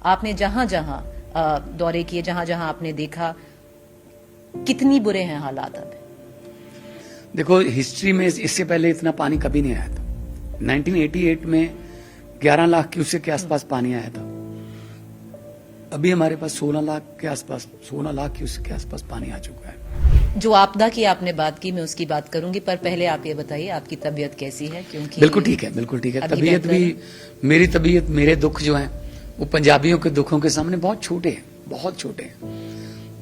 आपने जहां जहां दौरे किए, जहां जहां आपने देखा, कितनी बुरे हैं हालात अब? देखो, हिस्ट्री में इससे पहले इतना पानी कभी नहीं आया था। 1988 में 11 लाख क्यूसेक के आसपास पानी आया था। अभी हमारे पास 16 लाख क्यूसेक के आसपास पानी आ चुका है। जो आपदा की आपने बात की, मैं उसकी बात करूंगी, पर पहले आप ये बताइए आपकी तबीयत कैसी है? क्योंकि बिल्कुल ठीक है, बिल्कुल ठीक है। तबीयत भी, मेरी तबीयत, मेरे दुख जो हैं वो पंजाबियों के दुखों के सामने बहुत छोटे हैं, बहुत छोटे हैं।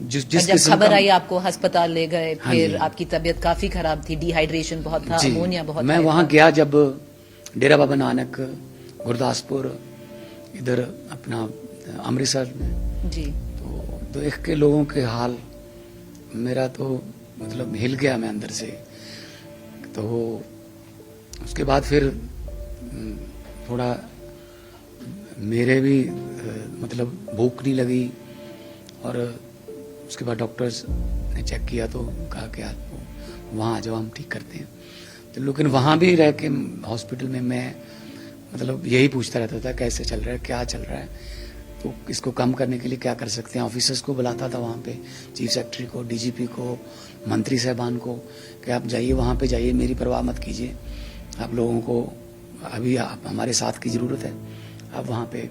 जब खबर आई आपको अस्पताल ले गए, फिर आपकी तबीयत काफी खराब थी, डिहाइड्रेशन बहुत था, अमोनिया बहुत मैं वहां गया जब डेरा बाबा नानक, गुरदासपुर, इधर अपना अमृतसर में जी, तो देख के लोगों के हाल, मेरा तो मतलब हिल गया मैं अंदर से। तो उसके बाद फिर थोड़ा मेरे भी मतलब भूख नहीं लगी, और उसके बाद डॉक्टर्स ने चेक किया तो कहा कि आप वहाँ आ जाओ, हम ठीक करते हैं। तो लेकिन वहाँ भी रह के हॉस्पिटल में मैं मतलब यही पूछता रहता था कैसे चल रहा है, क्या चल रहा है, तो इसको कम करने के लिए क्या कर सकते हैं। ऑफिसर्स को बुलाता था वहाँ पे, चीफ सेक्रेटरी को, डीजीपी को, मंत्री साहबान को, कि आप जाइए वहाँ पे, जाइए, मेरी परवाह मत कीजिए, आप लोगों को अभी आप हमारे साथ की जरूरत है, आप वहाँ पे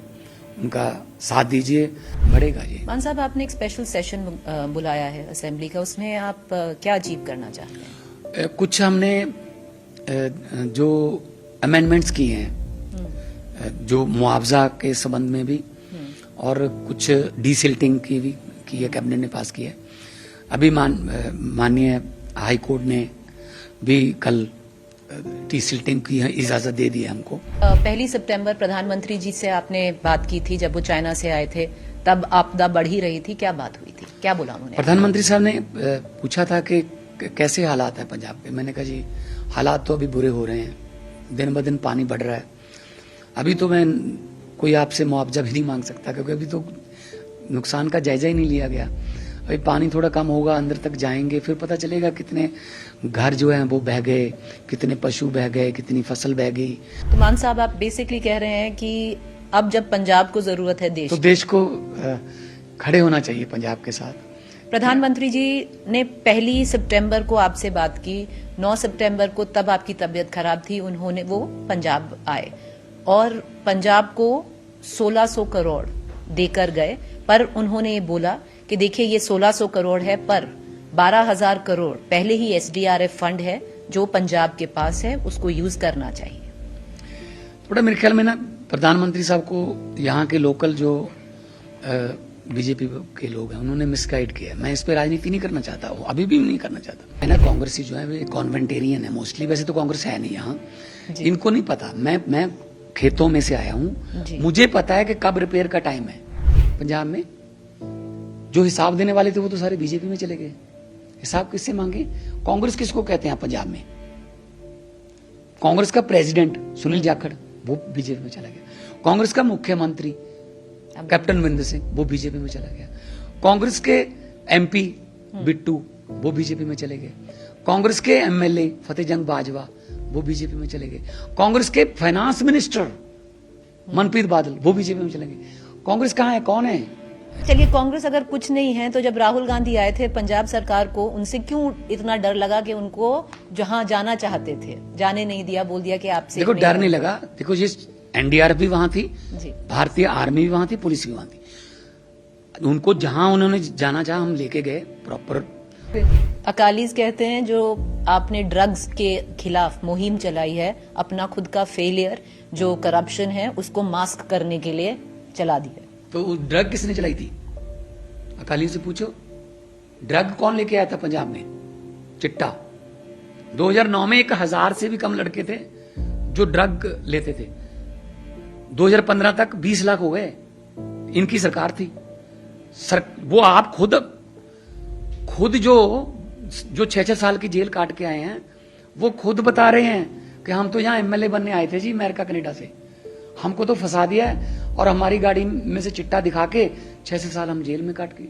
उनका साथ दीजिए, बढ़ेगा जी। मान साहब, आपने एक स्पेशल सेशन बुलाया है असेंबली का, उसमें आप क्या अचीव करना चाहते हैं? कुछ हमने जो अमेंडमेंट्स किए हैं, जो मुआवजा के संबंध में भी, और कुछ डीसिल्टिंग की भी की है, कैबिनेट ने पास किया है। अभी माननीय हाई कोर्ट ने भी कल डीसिल्टिंग की इजाजत दे दी है हमको। 1 सितंबर प्रधानमंत्री जी से आपने बात की थी, जब वो चाइना से आए थे, तब आपदा बढ़ ही रही थी, क्या बात हुई थी, क्या बोला उन्होंने? प्रधानमंत्री साहब ने पूछा था कि कैसे हालात है पंजाब के। मैंने कहा जी, हालात तो अभी बुरे हो रहे हैं, दिन ब दिन पानी बढ़ रहा है। अभी तो मैं कोई आपसे मुआवजा भी नहीं मांग सकता, क्योंकि अभी तो नुकसान का जायजा ही नहीं लिया गया। अभी पानी थोड़ा कम होगा, अंदर तक जाएंगे, फिर पता चलेगा कितने घर जो हैं वो बह गए, कितने पशु बह गए, कितनी फसल बह गई। तो मान साहब, आप बेसिकली कह रहे हैं कि अब जब पंजाब को जरूरत है देश, तो देश को खड़े होना चाहिए पंजाब के साथ। प्रधानमंत्री जी ने 1 सितंबर को आपसे बात की, 9 सितंबर को तब आपकी तबीयत खराब थी, उन्होंने वो पंजाब आए और पंजाब को 1600 करोड़ देकर गए, पर उन्होंने ये बोला कि देखिए ये 1600 करोड़ है, पर 12,000 करोड़ पहले ही SDRF फंड है जो पंजाब के पास है, उसको यूज करना चाहिए। थोड़ा मेरे ख्याल में ना प्रधानमंत्री साहब को यहाँ के लोकल जो बीजेपी के लोग हैं उन्होंने मिसगाइड किया। मैं इस पे राजनीति नहीं करना चाहता हूँ, अभी भी नहीं करना चाहता। है ना, कांग्रेसी जो है वे कॉन्वेंटेरियन है मोस्टली, वैसे तो कांग्रेस है नहीं यहाँ, इनको नहीं पता। मैं खेतों में से आया हूँ, मुझे पता है कि कब रिपेयर का टाइम है। पंजाब में जो हिसाब देने वाले थे वो तो सारे बीजेपी में चले गए। हिसाब किससे मांगे? कांग्रेस किसको कहते हैं पंजाब में? कांग्रेस का प्रेसिडेंट सुनील जाखड़ वो बीजेपी में चला गया। कांग्रेस का मुख्यमंत्री कैप्टन अमरिंदर सिंह वो बीजेपी में चला गया। कांग्रेस के MP बिट्टू वो बीजेपी में चले गए। कांग्रेस के MLA फतेहजंग बाजवा वो बीजेपी में चले गए। कांग्रेस के फाइनेंस मिनिस्टर मनप्रीत बादल वो बीजेपी में चले गए। कांग्रेस कहाँ है, कौन है? चलिए, कांग्रेस अगर कुछ नहीं है तो जब राहुल गांधी आए थे पंजाब सरकार को, उनसे क्यों इतना डर लगा कि उनको जहां जाना चाहते थे जाने नहीं दिया, बोल दिया कि आपसे? देखो, डर नहीं लगा। देखो, ये NDRF भी वहां थी, भारतीय आर्मी भी वहां थी, पुलिस भी वहां थी। उनको जहां उन्होंने जाना चाहा हम लेके गए प्रॉपर। अकालीज कहते हैं जो आपने ड्रग्स के खिलाफ मुहिम चलाई है, अपना खुद का फेलियर जो करप्शन है उसको मास्क करने के लिए चला दिया। तो ड्रग किसने चलाई थी? अकाली से पूछो। ड्रग कौन लेके आया था पंजाब में? चिट्टा। 2009 में 1000 से भी कम लड़के थे जो ड्रग लेते थे। 2015 तक 20 लाख हो गए। इनकी सरकार थी। वो आप खुद जो 6-6 साल की जेल काट के आए हैं, वो खुद बता रहे हैं कि हम तो यहाँ MLA बनने आए थे जी, अमेरिका कनाडा से, हमको तो फंसा दिया है और हमारी गाड़ी में से चिट्टा दिखा के 6 साल हम जेल में काट गए।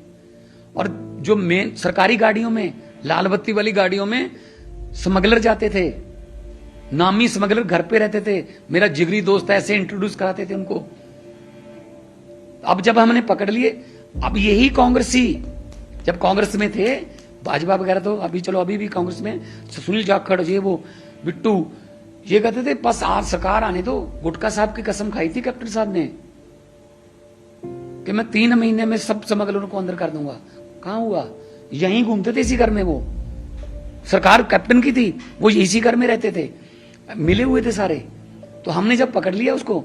और जो मेन सरकारी गाड़ियों में, लाल बत्ती वाली गाड़ियों में स्मगलर जाते थे, नामी स्मगलर घर पे रहते थे। मेरा जिगरी दोस्त ऐसे इंट्रोड्यूस कराते थे उनको। अब जब हमने पकड़ लिए, अब यही कांग्रेसी जब कांग्रेस में थे, भाजपा वगैरह तो अभी चलो अभी भी कांग्रेस में, सुनील जाखड़, ये वो बिट्टू, ये कहते थे बस आज सरकार आने दो। गुटका साहब की कसम खाई थी कैप्टन साहब ने कि मैं 3 महीने में सब स्मगलरों को अंदर कर दूंगा। कहां हुआ? यहीं घूमते थे इसी घर में, वो सरकार कैप्टन की थी, वो इसी घर में रहते थे, मिले हुए थे सारे। तो हमने जब पकड़ लिया उसको,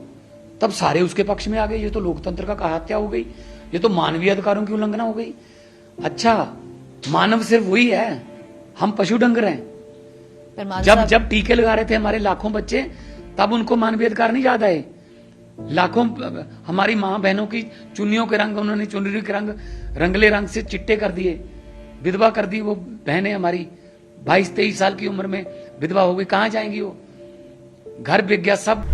तब सारे उसके पक्ष में आ गए। ये तो लोकतंत्र का हत्या हो गई, ये तो मानवीय अधिकारों की उल्लंघना हो गई। अच्छा, मानव सिर्फ वही है, हम पशु डंगर हैं। जब टीके लगा रहे थे हमारे लाखों बच्चे, तब उनको मानवीय अधिकार नहीं याद आए। लाखों हमारी मां बहनों की चुन्नियों के रंग, उन्होंने चुनरी के रंग रंगले रंग से चिट्टे कर दिए, विधवा कर दी। वो बहनें हमारी 22-23 साल की उम्र में विधवा हो गई, कहां जाएंगी वो? घर बिक गया सब।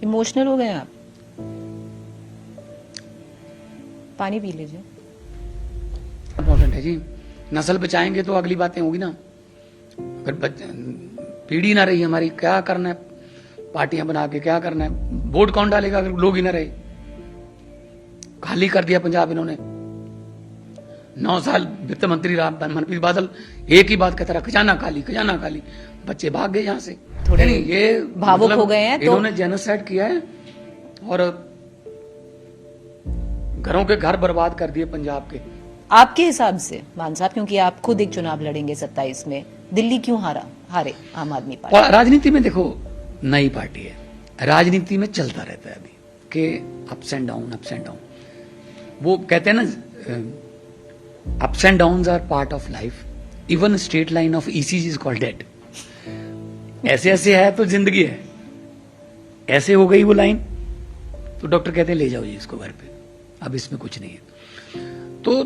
इमोशनल हो गए आप? पानी पी लीजिए। इंपॉर्टेंट है जी, नस्ल बचाएंगे तो अगली बातें होगी ना। अगर पीढ़ी ना रही हमारी, क्या करना है? पार्टियां बना के क्या करना है? वोट कौन डालेगा अगर लोग ही ना रहे? खाली कर दिया पंजाब इन्होंने। 9 साल वित्त मंत्री रहा मनप्रीत बादल, एक ही बात कहता रहा, खजाना खाली, खजाना खाली। बच्चे भाग गए यहाँ से। थोड़े नहीं, ये भावुक हो गए हैं। इन्होंने जेनोसाइड किया है और घरों के घर बर्बाद कर दिए पंजाब के। आपके हिसाब से मान साहब, क्योंकि आप खुद एक चुनाव लड़ेंगे 27 में, दिल्ली क्यों हारे आम आदमी पार्टी? राजनीति में देखो, नई पार्टी है, राजनीति में चलता रहता है अभी कि ups and down, ups and down. वो कहते हैं ना, ups and downs are part of life, even straight line of ECG is called dead. ऐसे ऐसे है तो जिंदगी है, ऐसे हो गई वो लाइन तो डॉक्टर कहते हैं ले जाओ जी इसको घर पे, अब इसमें कुछ नहीं है। तो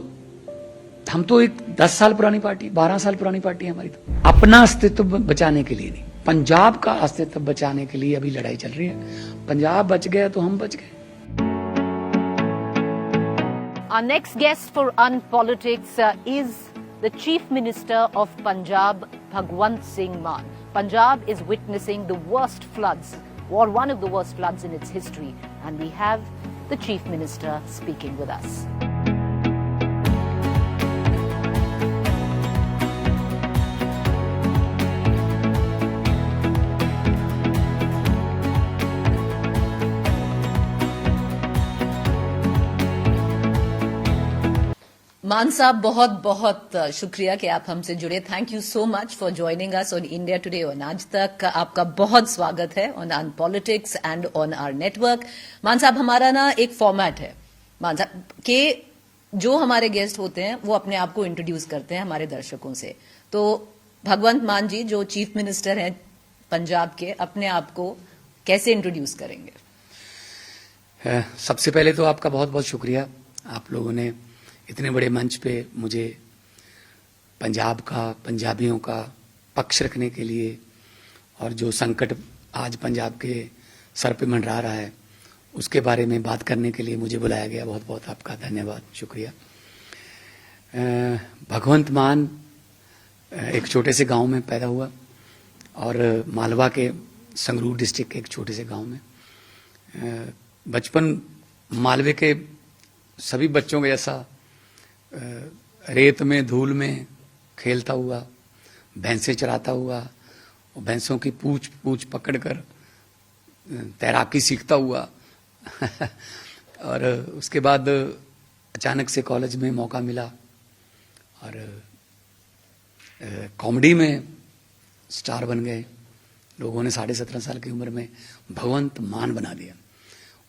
हम तो एक 10 साल पुरानी पार्टी, 12 साल पुरानी पार्टी है हमारी। तो अपना अस्तित्व बचाने के लिए नहीं, पंजाब का अस्तित्व बचाने के लिए अभी लड़ाई चल रही है। पंजाब बच गया तो हम बच गए। Our next guest for Unpolitics is the Chief Minister of Punjab, Bhagwant Singh Mann. Punjab is witnessing the worst floods, or one of the worst floods in its history, and we have the Chief Minister speaking with us. मान साहब, बहुत बहुत शुक्रिया कि आप हमसे जुड़े। Thank you so much for joining us on India Today on Aaj Tak. आपका बहुत स्वागत है on unpolitics and on our network. Mann साहब, हमारा ना एक फॉर्मेट है मान साहब के, जो हमारे गेस्ट होते हैं वो अपने आप को इंट्रोड्यूस करते हैं हमारे दर्शकों से। तो भगवंत मान जी, जो चीफ मिनिस्टर हैं पंजाब के, अपने आप को कैसे इंट्रोड्यूस करेंगे? सबसे पहले तो आपका बहुत बहुत शुक्रिया, आप लोगों ने इतने बड़े मंच पे मुझे पंजाब का, पंजाबियों का पक्ष रखने के लिए, और जो संकट आज पंजाब के सर पे मंडरा रहा है उसके बारे में बात करने के लिए मुझे बुलाया गया। बहुत बहुत आपका धन्यवाद, शुक्रिया। भगवंत मान एक छोटे से गांव में पैदा हुआ, और मालवा के संगरूर डिस्ट्रिक्ट के एक छोटे से गांव में। बचपन मालवे के सभी बच्चों के जैसा रेत में, धूल में खेलता हुआ, भैंसें चराता हुआ, भैंसों की पूछ पकड़कर तैराकी सीखता हुआ और उसके बाद अचानक से कॉलेज में मौका मिला और कॉमेडी में स्टार बन गए। लोगों ने 17.5 साल की उम्र में भगवंत मान बना दिया।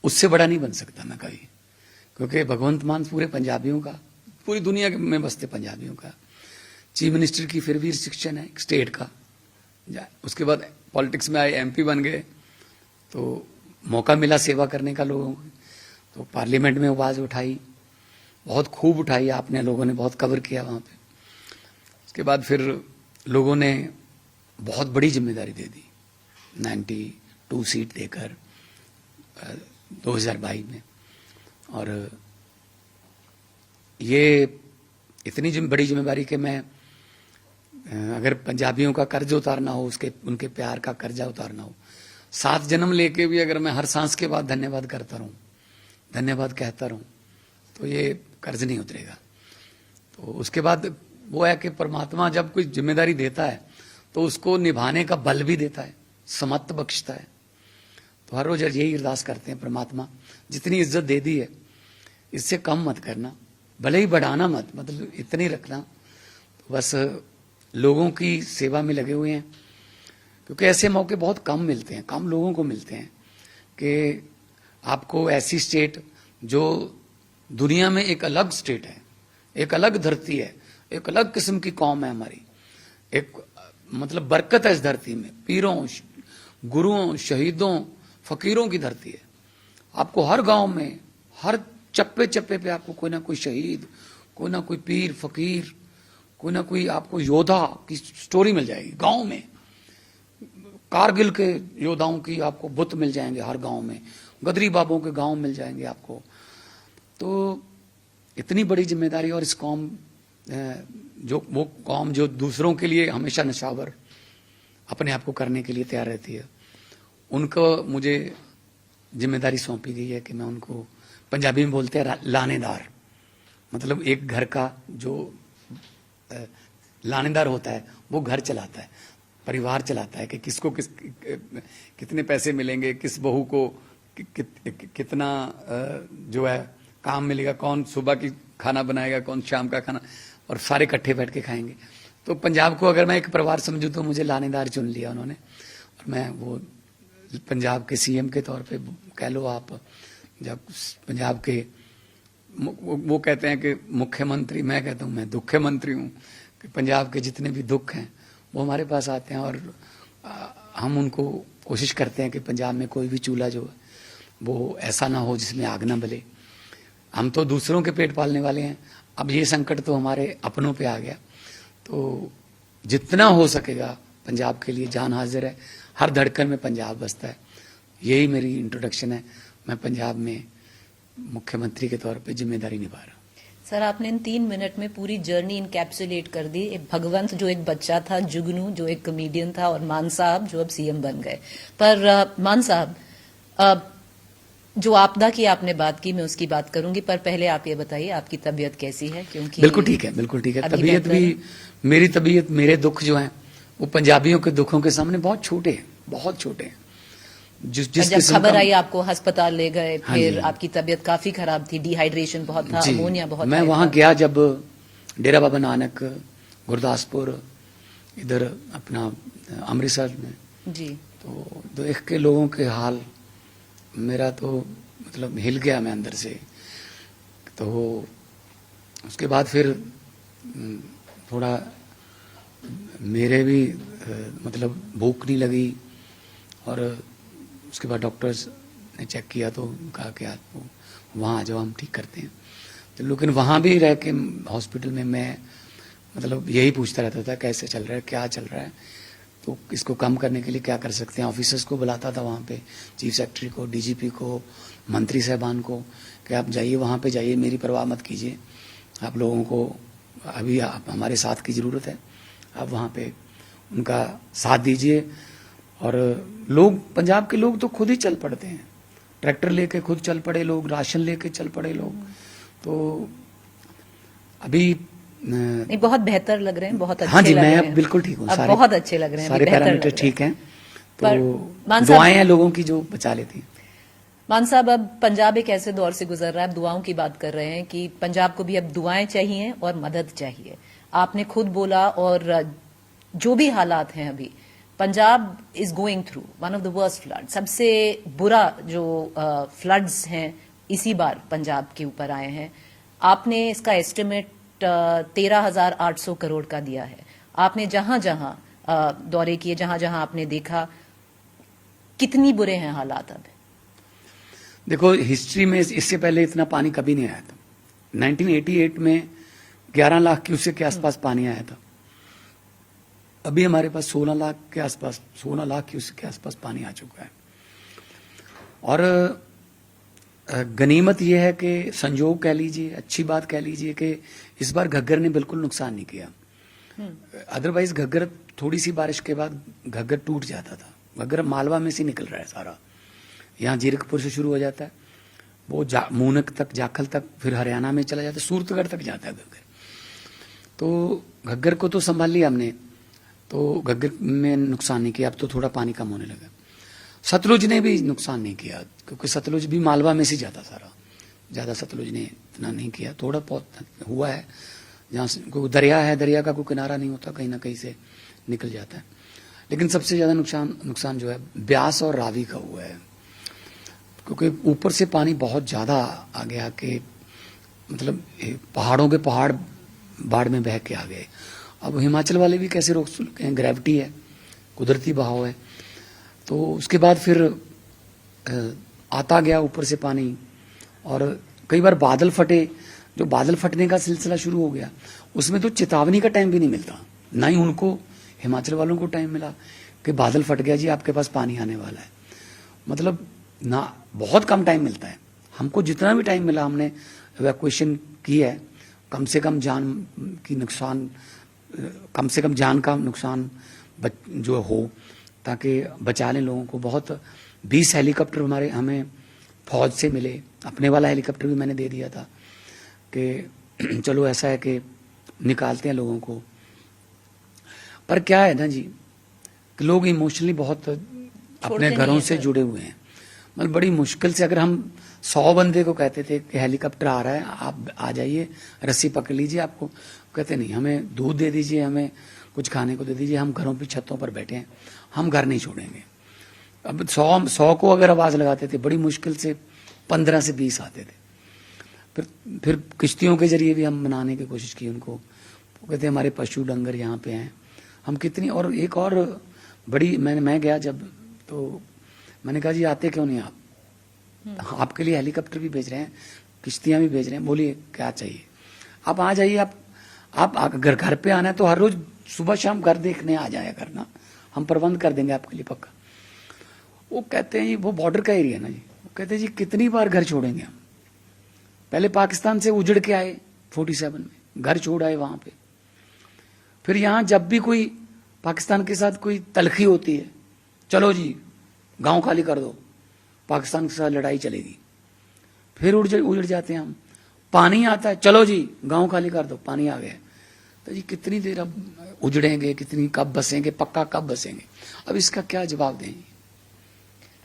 उससे बड़ा नहीं बन सकता मैं कभी, क्योंकि भगवंत मान पूरे पंजाबियों का, पूरी दुनिया में बसते पंजाबियों का चीफ मिनिस्टर की फिर भी रिस्ट्रिक्शन है स्टेट का। उसके बाद पॉलिटिक्स में आए, एमपी बन गए, तो मौका मिला सेवा करने का लोगों को। तो पार्लियामेंट में आवाज़ उठाई, बहुत खूब उठाई आपने, लोगों ने बहुत कवर किया वहाँ पे। उसके बाद फिर लोगों ने बहुत बड़ी जिम्मेदारी दे दी, 92 सीट देकर 2022 में। और ये इतनी बड़ी जिम्मेदारी कि मैं, अगर पंजाबियों का कर्ज उतारना हो, उनके प्यार का कर्जा उतारना हो, 7 जन्म लेके भी अगर मैं हर सांस के बाद धन्यवाद करता रहूं, धन्यवाद कहता रहूं, तो ये कर्ज नहीं उतरेगा। तो उसके बाद वो है कि परमात्मा जब कोई जिम्मेदारी देता है तो उसको निभाने का बल भी देता है, समत्व बख्शता है। तो हर रोज यही अरदास करते हैं, परमात्मा जितनी इज्जत दे दी है इससे कम मत करना, भले ही बढ़ाना मत, मतलब इतनी रखना। तो बस लोगों की सेवा में लगे हुए हैं, क्योंकि ऐसे मौके बहुत कम मिलते हैं, कम लोगों को मिलते हैं कि आपको ऐसी स्टेट जो दुनिया में एक अलग स्टेट है, एक अलग धरती है, एक अलग किस्म की कौम है हमारी, एक मतलब बरकत है इस धरती में, पीरों, गुरुओं, शहीदों, फकीरों की धरती है। आपको हर गांव में, हर चप्पे चप्पे पे आपको कोई ना कोई शहीद, कोई ना कोई पीर, फकीर, कोई ना कोई आपको योद्धा की स्टोरी मिल जाएगी। गांव में कारगिल के योद्धाओं की आपको बुत मिल जाएंगे हर गांव में, गदरी बाबों के गांव मिल जाएंगे आपको। तो इतनी बड़ी जिम्मेदारी, और इस कौम जो वो कौम जो दूसरों के लिए हमेशा नशावर अपने आप को करने के लिए तैयार रहती है, उनको मुझे जिम्मेदारी सौंपी गई है कि मैं उनको, पंजाबी में बोलते हैं लानेदार, मतलब एक घर का जो लानेदार होता है वो घर चलाता है, परिवार चलाता है कि किसको कितने पैसे मिलेंगे, किस बहू को कितना जो है काम मिलेगा, कौन सुबह की खाना बनाएगा, कौन शाम का खाना, और सारे इकट्ठे बैठ के खाएंगे। तो पंजाब को अगर मैं एक परिवार समझूं तो मुझे लानेदार चुन लिया उन्होंने, और मैं वो पंजाब के सीएम के तौर पे कह लो आप, जब पंजाब के वो कहते हैं कि मुख्यमंत्री, मैं कहता हूँ मैं दुख्यमंत्री हूँ, कि पंजाब के जितने भी दुख हैं वो हमारे पास आते हैं, और हम उनको कोशिश करते हैं कि पंजाब में कोई भी चूल्हा जो है वो ऐसा ना हो जिसमें आग ना बले। हम तो दूसरों के पेट पालने वाले हैं, अब ये संकट तो हमारे अपनों पे आ गया, तो जितना हो सकेगा पंजाब के लिए जान हाजिर है, हर धड़कन में पंजाब बसता है। यही मेरी इंट्रोडक्शन है, मैं पंजाब में मुख्यमंत्री के तौर पे जिम्मेदारी निभा रहा हूँ। सर, आपने इन 3 मिनट में पूरी जर्नी इनकैप्सुलेट कर दी। एक भगवंत जो एक बच्चा था, जुगनू जो एक कॉमेडियन था, और मान साहब जो अब सीएम बन गए। पर मान साहब, जो आपदा की आपने बात की, मैं उसकी बात करूंगी, पर पहले आप ये बताइए आपकी तबीयत कैसी है? क्योंकि बिल्कुल ठीक है, बिल्कुल ठीक है। तबीयत भी, मेरी तबीयत, मेरे दुख जो हैं वो पंजाबियों के दुखों के सामने बहुत छोटे हैं, बहुत छोटे हैं। जिस जब खबर आई आपको अस्पताल ले गए, हाँ फिर आपकी तबीयत काफी खराब थी, डिहाइड्रेशन बहुत था, अमोनिया बहुत। मैं वहां गया जब डेरा बाबा नानक, गुरदासपुर, इधर अपना अमृतसर में जी, तो देख के लोगों के हाल, मेरा तो मतलब हिल गया मैं अंदर से। तो उसके बाद फिर थोड़ा मेरे भी मतलब भूख नहीं लगी, और उसके बाद डॉक्टर्स ने चेक किया तो कहा कि आप वहाँ आ जाओ, हम ठीक करते हैं। तो लेकिन वहाँ भी रह के हॉस्पिटल में मैं मतलब यही पूछता रहता था कैसे चल रहा है, क्या चल रहा है, तो इसको कम करने के लिए क्या कर सकते हैं। ऑफिसर्स को बुलाता था वहाँ पे, चीफ सेक्रेटरी को, डीजीपी को, मंत्री साहबान को, कि आप जाइए वहाँ पे जाइए, मेरी परवाह मत कीजिए, आप लोगों को अभी आप हमारे साथ की ज़रूरत है, आप वहाँ पे उनका साथ दीजिए। और लोग, पंजाब के लोग तो खुद ही चल पड़ते हैं, ट्रैक्टर लेके खुद चल पड़े लोग, राशन लेके चल पड़े लोग। तो अभी नहीं, बहुत बेहतर लग रहे हैं, बहुत अच्छे हाँ जी, लग रहे मैं हैं, बिल्कुल ठीक हूँ, सारे बहुत अच्छे लग रहे हैं, सारे पैरामीटर ठीक हैं। तो दुआएं हैं लोगों की जो बचा लेती हैं। मान साहब, अब पंजाब एक ऐसे दौर से गुजर रहा है, अब दुआओं की बात कर रहे हैं कि पंजाब को भी अब दुआएं चाहिए और मदद चाहिए। आपने खुद बोला, और जो भी हालात हैं अभी, Punjab is going through one of the worst flood, सबसे बुरा जो फ्लड्स हैं इसी बार पंजाब के ऊपर आए हैं। आपने इसका एस्टिमेट 13,800 करोड़ का दिया है। आपने जहां जहां दौरे किए, जहां जहां आपने देखा, कितनी बुरे हैं हालात अब? देखो, हिस्ट्री में इससे पहले इतना पानी कभी नहीं आया था। 1988 में 11 लाख क्यूसेक के आसपास पानी आया था। अभी हमारे पास 16 लाख के आसपास, 16 लाख क्यूसेक के आसपास पानी आ चुका है। और गनीमत यह है कि, संजोग कह लीजिए, अच्छी बात कह लीजिए कि इस बार घग्गर ने बिल्कुल नुकसान नहीं किया। अदरवाइज घग्गर, थोड़ी सी बारिश के बाद घग्गर टूट जाता था, घग्गर मालवा में से निकल रहा है सारा। यहाँ जीरकपुर से शुरू हो जाता है, वो मूनक तक, जाखल तक, फिर हरियाणा में चला जाता है, सूरतगढ़ तक जाता है घग्गर। तो घग्गर को तो संभाल लिया हमने, तो घग्गर में नुकसान नहीं किया। अब तो थोड़ा पानी कम होने लगा। सतलुज ने भी नुकसान नहीं किया, क्योंकि सतलुज भी मालवा में से जाता सारा, ज़्यादा सतलुज ने इतना नहीं किया, थोड़ा बहुत हुआ है। जहाँ से कोई दरिया है, दरिया का कोई किनारा नहीं होता, कहीं ना कहीं से निकल जाता है। लेकिन सबसे ज़्यादा नुकसान जो है ब्यास और रावी का हुआ है, क्योंकि ऊपर से पानी बहुत ज़्यादा आ गया कि मतलब पहाड़ों के पहाड़ बाढ़ में बह के आ गए। अब हिमाचल वाले भी कैसे रोक सकते हैं, ग्रेविटी है, कुदरती बहाव है। तो उसके बाद फिर आता गया ऊपर से पानी, और कई बार बादल फटे। जो बादल फटने का सिलसिला शुरू हो गया, उसमें तो चेतावनी का टाइम भी नहीं मिलता, ना ही उनको, हिमाचल वालों को टाइम मिला कि बादल फट गया जी, आपके पास पानी आने वाला है। मतलब ना, बहुत कम टाइम मिलता है। हमको जितना भी टाइम मिला हमने इवैक्यूएशन की है, कम से कम जान की नुकसान, कम से कम जान का नुकसान जो हो, ताकि बचा लें लोगों को। बहुत 20 हेलीकॉप्टर हमें फौज से मिले। अपने वाला हेलीकॉप्टर भी मैंने दे दिया था कि चलो ऐसा है कि निकालते हैं लोगों को। पर क्या है ना जी, कि लोग इमोशनली बहुत अपने घरों से जुड़े हुए हैं। मतलब बड़ी मुश्किल से, अगर हम 100 बंदे को कहते थे कि हेलीकॉप्टर आ रहा है, आप आ जाइए, रस्सी पकड़ लीजिए, आपको कहते नहीं, हमें दूध दे दीजिए, हमें कुछ खाने को दे दीजिए, हम घरों पे छतों पर बैठे हैं, हम घर नहीं छोड़ेंगे। अब 100 को अगर आवाज़ लगाते थे, बड़ी मुश्किल से 15 से 20 आते थे। फिर किश्तियों के जरिए भी हम मनाने की कोशिश की उनको। वो कहते हमारे पशु डंगर यहाँ पे हैं, हम कितनी। और एक और बड़ी, मैं गया जब, तो मैंने कहा जी आते क्यों नहीं आप, आपके लिए हेलीकॉप्टर भी भेज रहे हैं, किश्तियाँ भी भेज रहे हैं, बोलिए क्या चाहिए, आप आ जाइए। आप अगर घर पे आना है तो हर रोज सुबह शाम घर देखने आ जाया करना, हम प्रबंध कर देंगे आपके लिए पक्का। वो कहते हैं जी, वो बॉर्डर का एरिया ना जी, वो कहते हैं जी कितनी बार घर छोड़ेंगे हम। पहले पाकिस्तान से उजड़ के आए 47 में, घर छोड़ आए वहां पे। फिर यहाँ जब भी कोई पाकिस्तान के साथ कोई तलखी होती है, चलो जी गांव खाली कर दो, पाकिस्तान के साथ लड़ाई चलेगी, फिर उजड़ जाते हैं हम। पानी आता है, चलो जी गांव खाली कर दो, पानी आ गया। तो जी कितनी देर अब उजड़ेंगे, कितनी कब बसेंगे, पक्का कब बसेंगे। अब इसका क्या जवाब दें,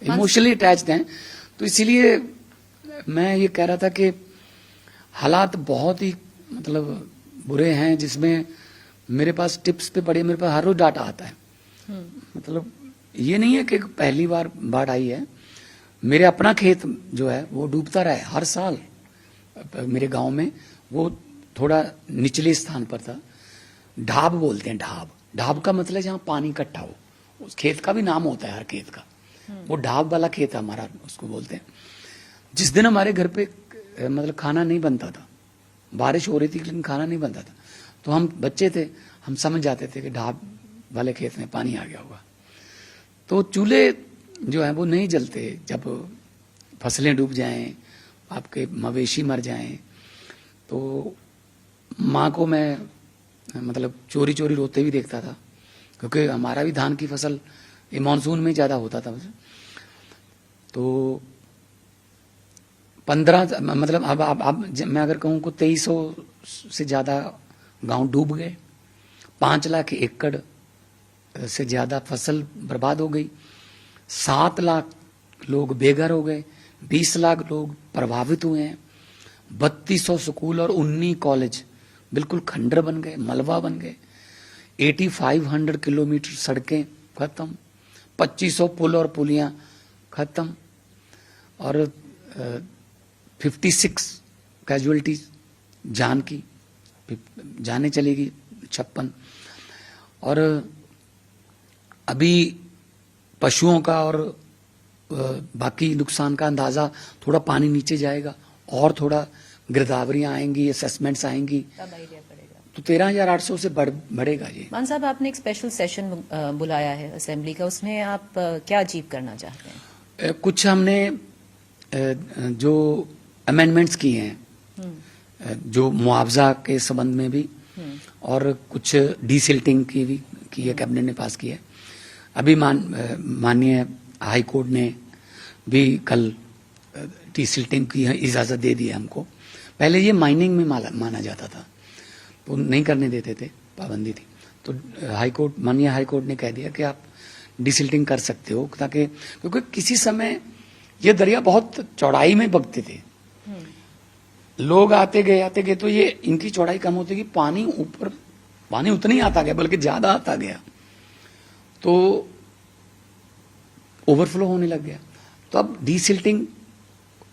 इमोशनली अटैच्ड हैं। तो इसीलिए मैं ये कह रहा था कि हालात बहुत ही मतलब बुरे हैं, जिसमें मेरे पास टिप्स पे पड़े, मेरे पास हर रोज डाटा आता है। मतलब ये नहीं है कि पहली बार बाढ़ आई है, मेरे अपना खेत जो है वो डूबता रहा है हर साल। मेरे गांव में वो थोड़ा निचले स्थान पर था, ढाब बोलते हैं, ढाब का मतलब जहाँ पानी इकट्ठा हो, उस खेत का भी नाम होता है हर खेत का, वो ढाब वाला खेत है हमारा, उसको बोलते हैं। जिस दिन हमारे घर पे मतलब खाना नहीं बनता था, बारिश हो रही थी लेकिन खाना नहीं बनता था, तो हम बच्चे थे, हम समझ जाते थे कि ढाब वाले खेत में पानी आ गया होगा। तो चूल्हे जो है वो नहीं जलते जब फसलें डूब जाएं, आपके मवेशी मर जाएं। तो माँ को मैं मतलब चोरी चोरी रोते भी देखता था, क्योंकि हमारा भी धान की फसल ये मानसून में ज़्यादा होता था। तो 15 मतलब अब मैं अगर कहूँ को 2300 से ज़्यादा गांव डूब गए, 5 लाख एकड़ से ज़्यादा फसल बर्बाद हो गई, 7 लाख लोग बेघर हो गए, 20 लाख लोग प्रभावित हुए हैं, 3200 स्कूल और 19 कॉलेज बिल्कुल खंडर बन गए, मलबा बन गए, 8500 किलोमीटर सड़कें खत्म, 2500 पुल और पुलियां खत्म, और 56 कैजुअलिटीज जान की, जाने चलेगी 56। और अभी पशुओं का और बाकी नुकसान का अंदाजा, थोड़ा पानी नीचे जाएगा और थोड़ा गिरदावरियां आएंगी, असेसमेंट्स आएंगी, तब आइडिया पड़ेगा। तो 13,800 से बढ़ेगा जी। मान साहब, आपने एक स्पेशल सेशन बुलाया है असेंबली का, उसमें आप क्या अचीव करना चाहते हैं? कुछ हमने जो अमेंडमेंट्स किए हैं, जो मुआवजा के संबंध में भी, और कुछ डीसिल्टिंग की भी की है, कैबिनेट ने पास की है। अभी माननीय हाई कोर्ट ने भी कल डीसिल्टिंग की इजाजत दे दी है हमको। पहले ये माइनिंग में माना जाता था, तो नहीं करने देते थे, पाबंदी थी। तो माननीय हाई कोर्ट ने कह दिया कि आप डीसिल्टिंग कर सकते हो, ताकि क्योंकि किसी समय ये दरिया बहुत चौड़ाई में बगते थे, लोग आते गए तो ये इनकी चौड़ाई कम होती गई, पानी उतना ही आता गया, बल्कि ज्यादा आता गया, तो ओवरफ्लो होने लग गया। तो अब डीसिल्टिंग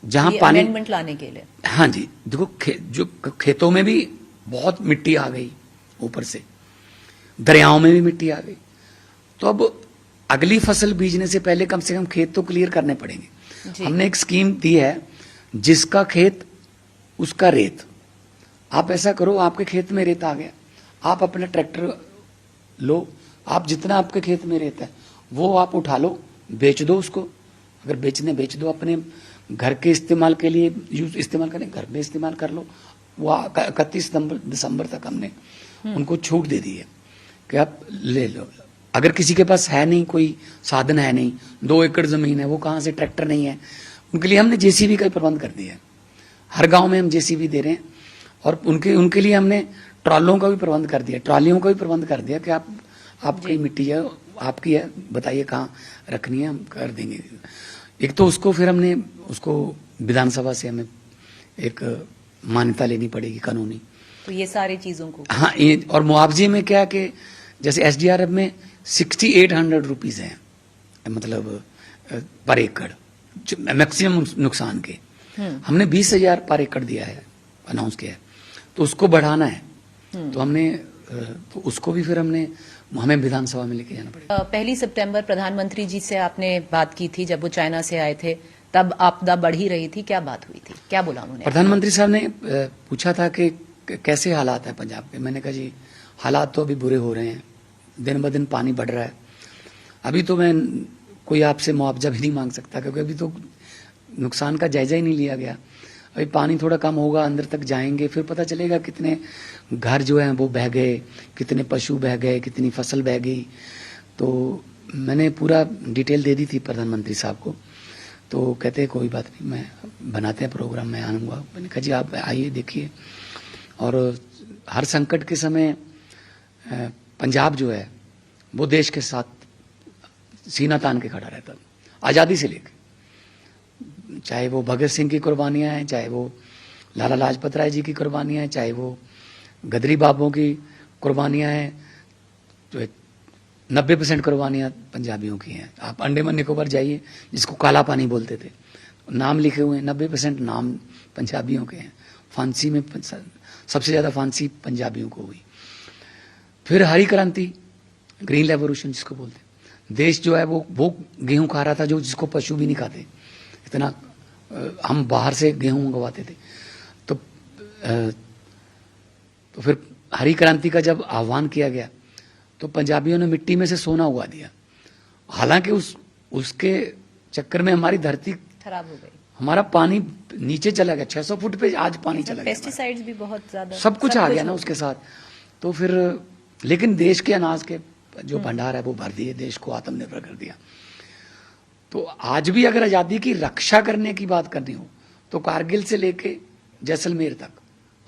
जहां पानी अमेंडमेंट लाने के लिए, हाँ जी, देखो जो खेतों में भी बहुत मिट्टी आ गई, ऊपर से दरियाओं में भी मिट्टी आ गई, तो अब अगली फसल बीजने से पहले कम से कम खेत तो क्लियर करने पड़ेंगे। हमने एक स्कीम दी है, जिसका खेत उसका रेत। आप ऐसा करो, आपके खेत में रेत आ गया, आप अपना ट्रैक्टर लो, आप जितना आपके खेत में रेत है वो आप उठा लो, बेच दो उसको, अगर बेच दो, अपने घर के इस्तेमाल के लिए इस्तेमाल करें, घर में इस्तेमाल कर लो। वो 31 दिसंबर तक हमने उनको छूट दे दी है कि आप ले लो। अगर किसी के पास है नहीं, कोई साधन है नहीं, 2 एकड़ जमीन है, वो कहाँ से, ट्रैक्टर नहीं है, उनके लिए हमने जेसीबी का प्रबंध कर दिया है। हर गांव में हम जेसीबी दे रहे हैं, और उनके लिए हमने ट्रॉलों का भी प्रबंध कर दिया, ट्रॉलियों का भी प्रबंध कर दिया कि आपकी मिट्टी है, आपकी है, बताइए कहाँ रखनी है, हम कर देंगे। एक तो उसको फिर हमने उसको विधानसभा से हमें एक मान्यता लेनी पड़ेगी कानूनी, तो ये सारी चीजों को, हाँ। और मुआवजे में क्या कि जैसे एसडीआरएफ में 6800 रुपीज है, मतलब पर एकड़ मैक्सिमम नुकसान के। हमने 20,000 पर एकड़ दिया है, अनाउंस किया है, तो उसको बढ़ाना है। तो हमने तो उसको भी फिर हमें विधानसभा में लेके जाना पड़ेगा। 1 सितंबर प्रधानमंत्री जी से आपने बात की थी, जब वो चाइना से आए थे, तब आपदा बढ़ ही रही थी, क्या बात हुई थी, क्या बोला उन्होंने? प्रधानमंत्री साहब ने पूछा था कि कैसे हालात है पंजाब के। मैंने कहा जी हालात तो अभी बुरे हो रहे हैं, दिन ब दिन पानी बढ़ रहा है। अभी तो मैं कोई आपसे मुआवजा भी नहीं मांग सकता, क्योंकि अभी तो नुकसान का जायजा ही नहीं लिया गया। अभी पानी थोड़ा कम होगा, अंदर तक जाएंगे, फिर पता चलेगा कितने घर जो हैं वो बह गए, कितने पशु बह गए, कितनी फसल बह गई। तो मैंने पूरा डिटेल दे दी थी प्रधानमंत्री साहब को, तो कहते कोई बात नहीं, मैं बनाते हैं प्रोग्राम, मैं आऊँगा। मैंने कहा जी आप आइए, देखिए। और हर संकट के समय पंजाब जो है वो देश के साथ सीना तान के खड़ा रहता, आज़ादी से लेकर, चाहे वो भगत सिंह की कुर्बानियां हैं, चाहे वो लाला लाजपत राय जी की कुर्बानियां हैं, चाहे वो गदरी बाबों की कुर्बानियां हैं, जो 90% कुर्बानियां पंजाबियों की हैं। आप अंडमान निकोबार जाइए, जिसको काला पानी बोलते थे, नाम लिखे हुए हैं, 90% नाम पंजाबियों के हैं। फांसी में सबसे ज्यादा फांसी पंजाबियों को हुई। फिर हरी क्रांति, ग्रीन रेवोल्यूशन जिसको बोलते हैं, देश जो है वो गेहूं खा रहा था, जिसको पशु भी नहीं खाते, इतना हम बाहर से गेहूं मंगवाते थे। तो फिर हरी क्रांति का जब आह्वान किया गया, तो पंजाबियों ने मिट्टी में से सोना उगा दिया। हालांकि उसके चक्कर में हमारी धरती खराब हो गई, हमारा पानी नीचे चला गया, 600 फुट पे आज पानी चला गया, पेस्टिसाइड्स भी बहुत ज्यादा, सब कुछ आ गया ना उसके साथ। तो फिर लेकिन देश के अनाज के जो भंडार है वो भर दिए, देश को आत्मनिर्भर कर दिया। तो आज भी अगर आजादी की रक्षा करने की बात करनी हो, तो कारगिल से लेके जैसलमेर तक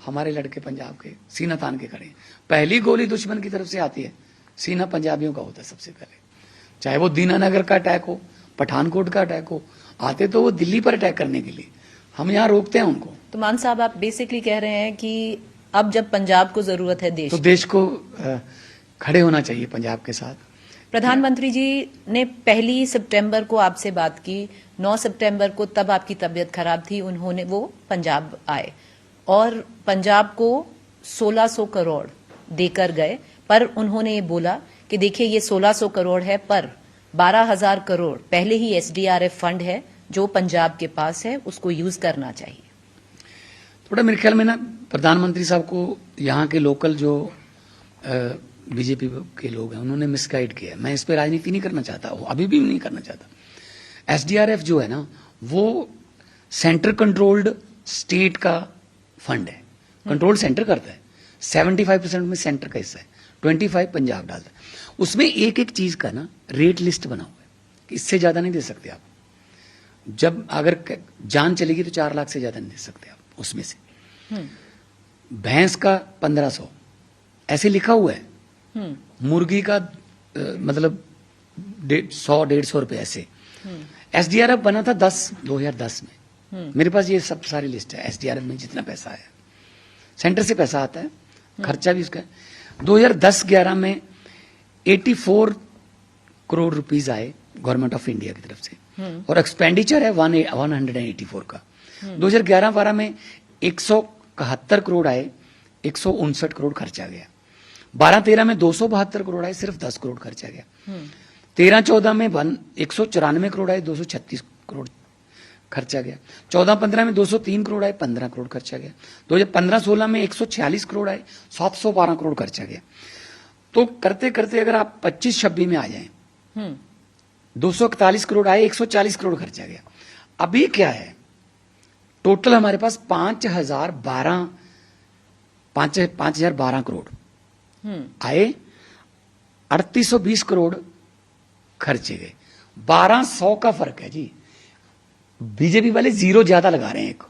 हमारे लड़के पंजाब के सीना तान के खड़े हैं। पहली गोली दुश्मन की तरफ से आती है, सीना पंजाबियों का होता है सबसे पहले। चाहे वो दीनानगर का अटैक हो, पठानकोट का अटैक हो, आते तो वो दिल्ली पर अटैक करने के लिए, हम यहाँ रोकते हैं उनको। तो मान साहब, आप बेसिकली कह रहे हैं कि अब जब पंजाब को जरूरत है देश, तो देश को खड़े होना चाहिए पंजाब के साथ। प्रधानमंत्री जी ने 1 सितंबर को आपसे बात की, 9 सितंबर को तब आपकी तबीयत खराब थी, वो पंजाब आए और पंजाब को 1600 करोड़ देकर गए। पर उन्होंने ये बोला कि देखिए ये 1600 करोड़ है, पर 12,000 करोड़ पहले ही एसडीआरएफ फंड है जो पंजाब के पास है, उसको यूज करना चाहिए। थोड़ा मेरे ख्याल में ना प्रधानमंत्री साहब को यहाँ के लोकल जो बीजेपी के लोग हैं उन्होंने मिसगाइड किया। मैं इस पे राजनीति नहीं करना चाहता, अभी भी नहीं करना चाहता। एसडीआरएफ जो है ना वो सेंटर कंट्रोल्ड स्टेट का फंड है, कंट्रोल सेंटर करता है। 75% में सेंटर का हिस्सा है, 25 पंजाब डालता है। उसमें एक एक चीज का ना रेट लिस्ट बना हुआ है कि इससे ज्यादा नहीं दे सकते आप। जब अगर जान चलेगी तो 4 लाख से ज्यादा नहीं दे सकते आप उसमें से। भैंस का 1500 ऐसे लिखा हुआ है। मुर्गी का मतलब 100-150 रुपए ऐसे। एसडीआरएफ बना था 2010 में। मेरे पास ये सब सारी लिस्ट है एसडीआरएफ में जितना पैसा आया, सेंटर से पैसा आता है, खर्चा भी उसका है। 2010-11 में 84 करोड़ रुपीस आए गवर्नमेंट ऑफ इंडिया की तरफ से, और एक्सपेंडिचर है 184 का। 2011-12 में 171 करोड़ आए, 159 करोड़ खर्चा गया। 12-13 में 272 करोड़ आए, सिर्फ 10 करोड़ खर्चा गया। 13-14 में 194 करोड़ आए, 236 करोड़ खर्चा गया। 14-15 में 203 करोड़ आए, 15 करोड़ खर्चा गया। 2015-16 में 146 करोड़ आए, 712 करोड़ खर्चा गया। तो करते करते अगर आप 25-26 में आ जाएं, 241 करोड़ आए, 140 करोड़ खर्चा गया। अभी क्या है, टोटल हमारे पास 5,012 करोड़ आए, 3820 करोड़ खर्चे गए। 1200 का फर्क है जी। बीजेपी वाले 0 ज्यादा लगा रहे हैं, एक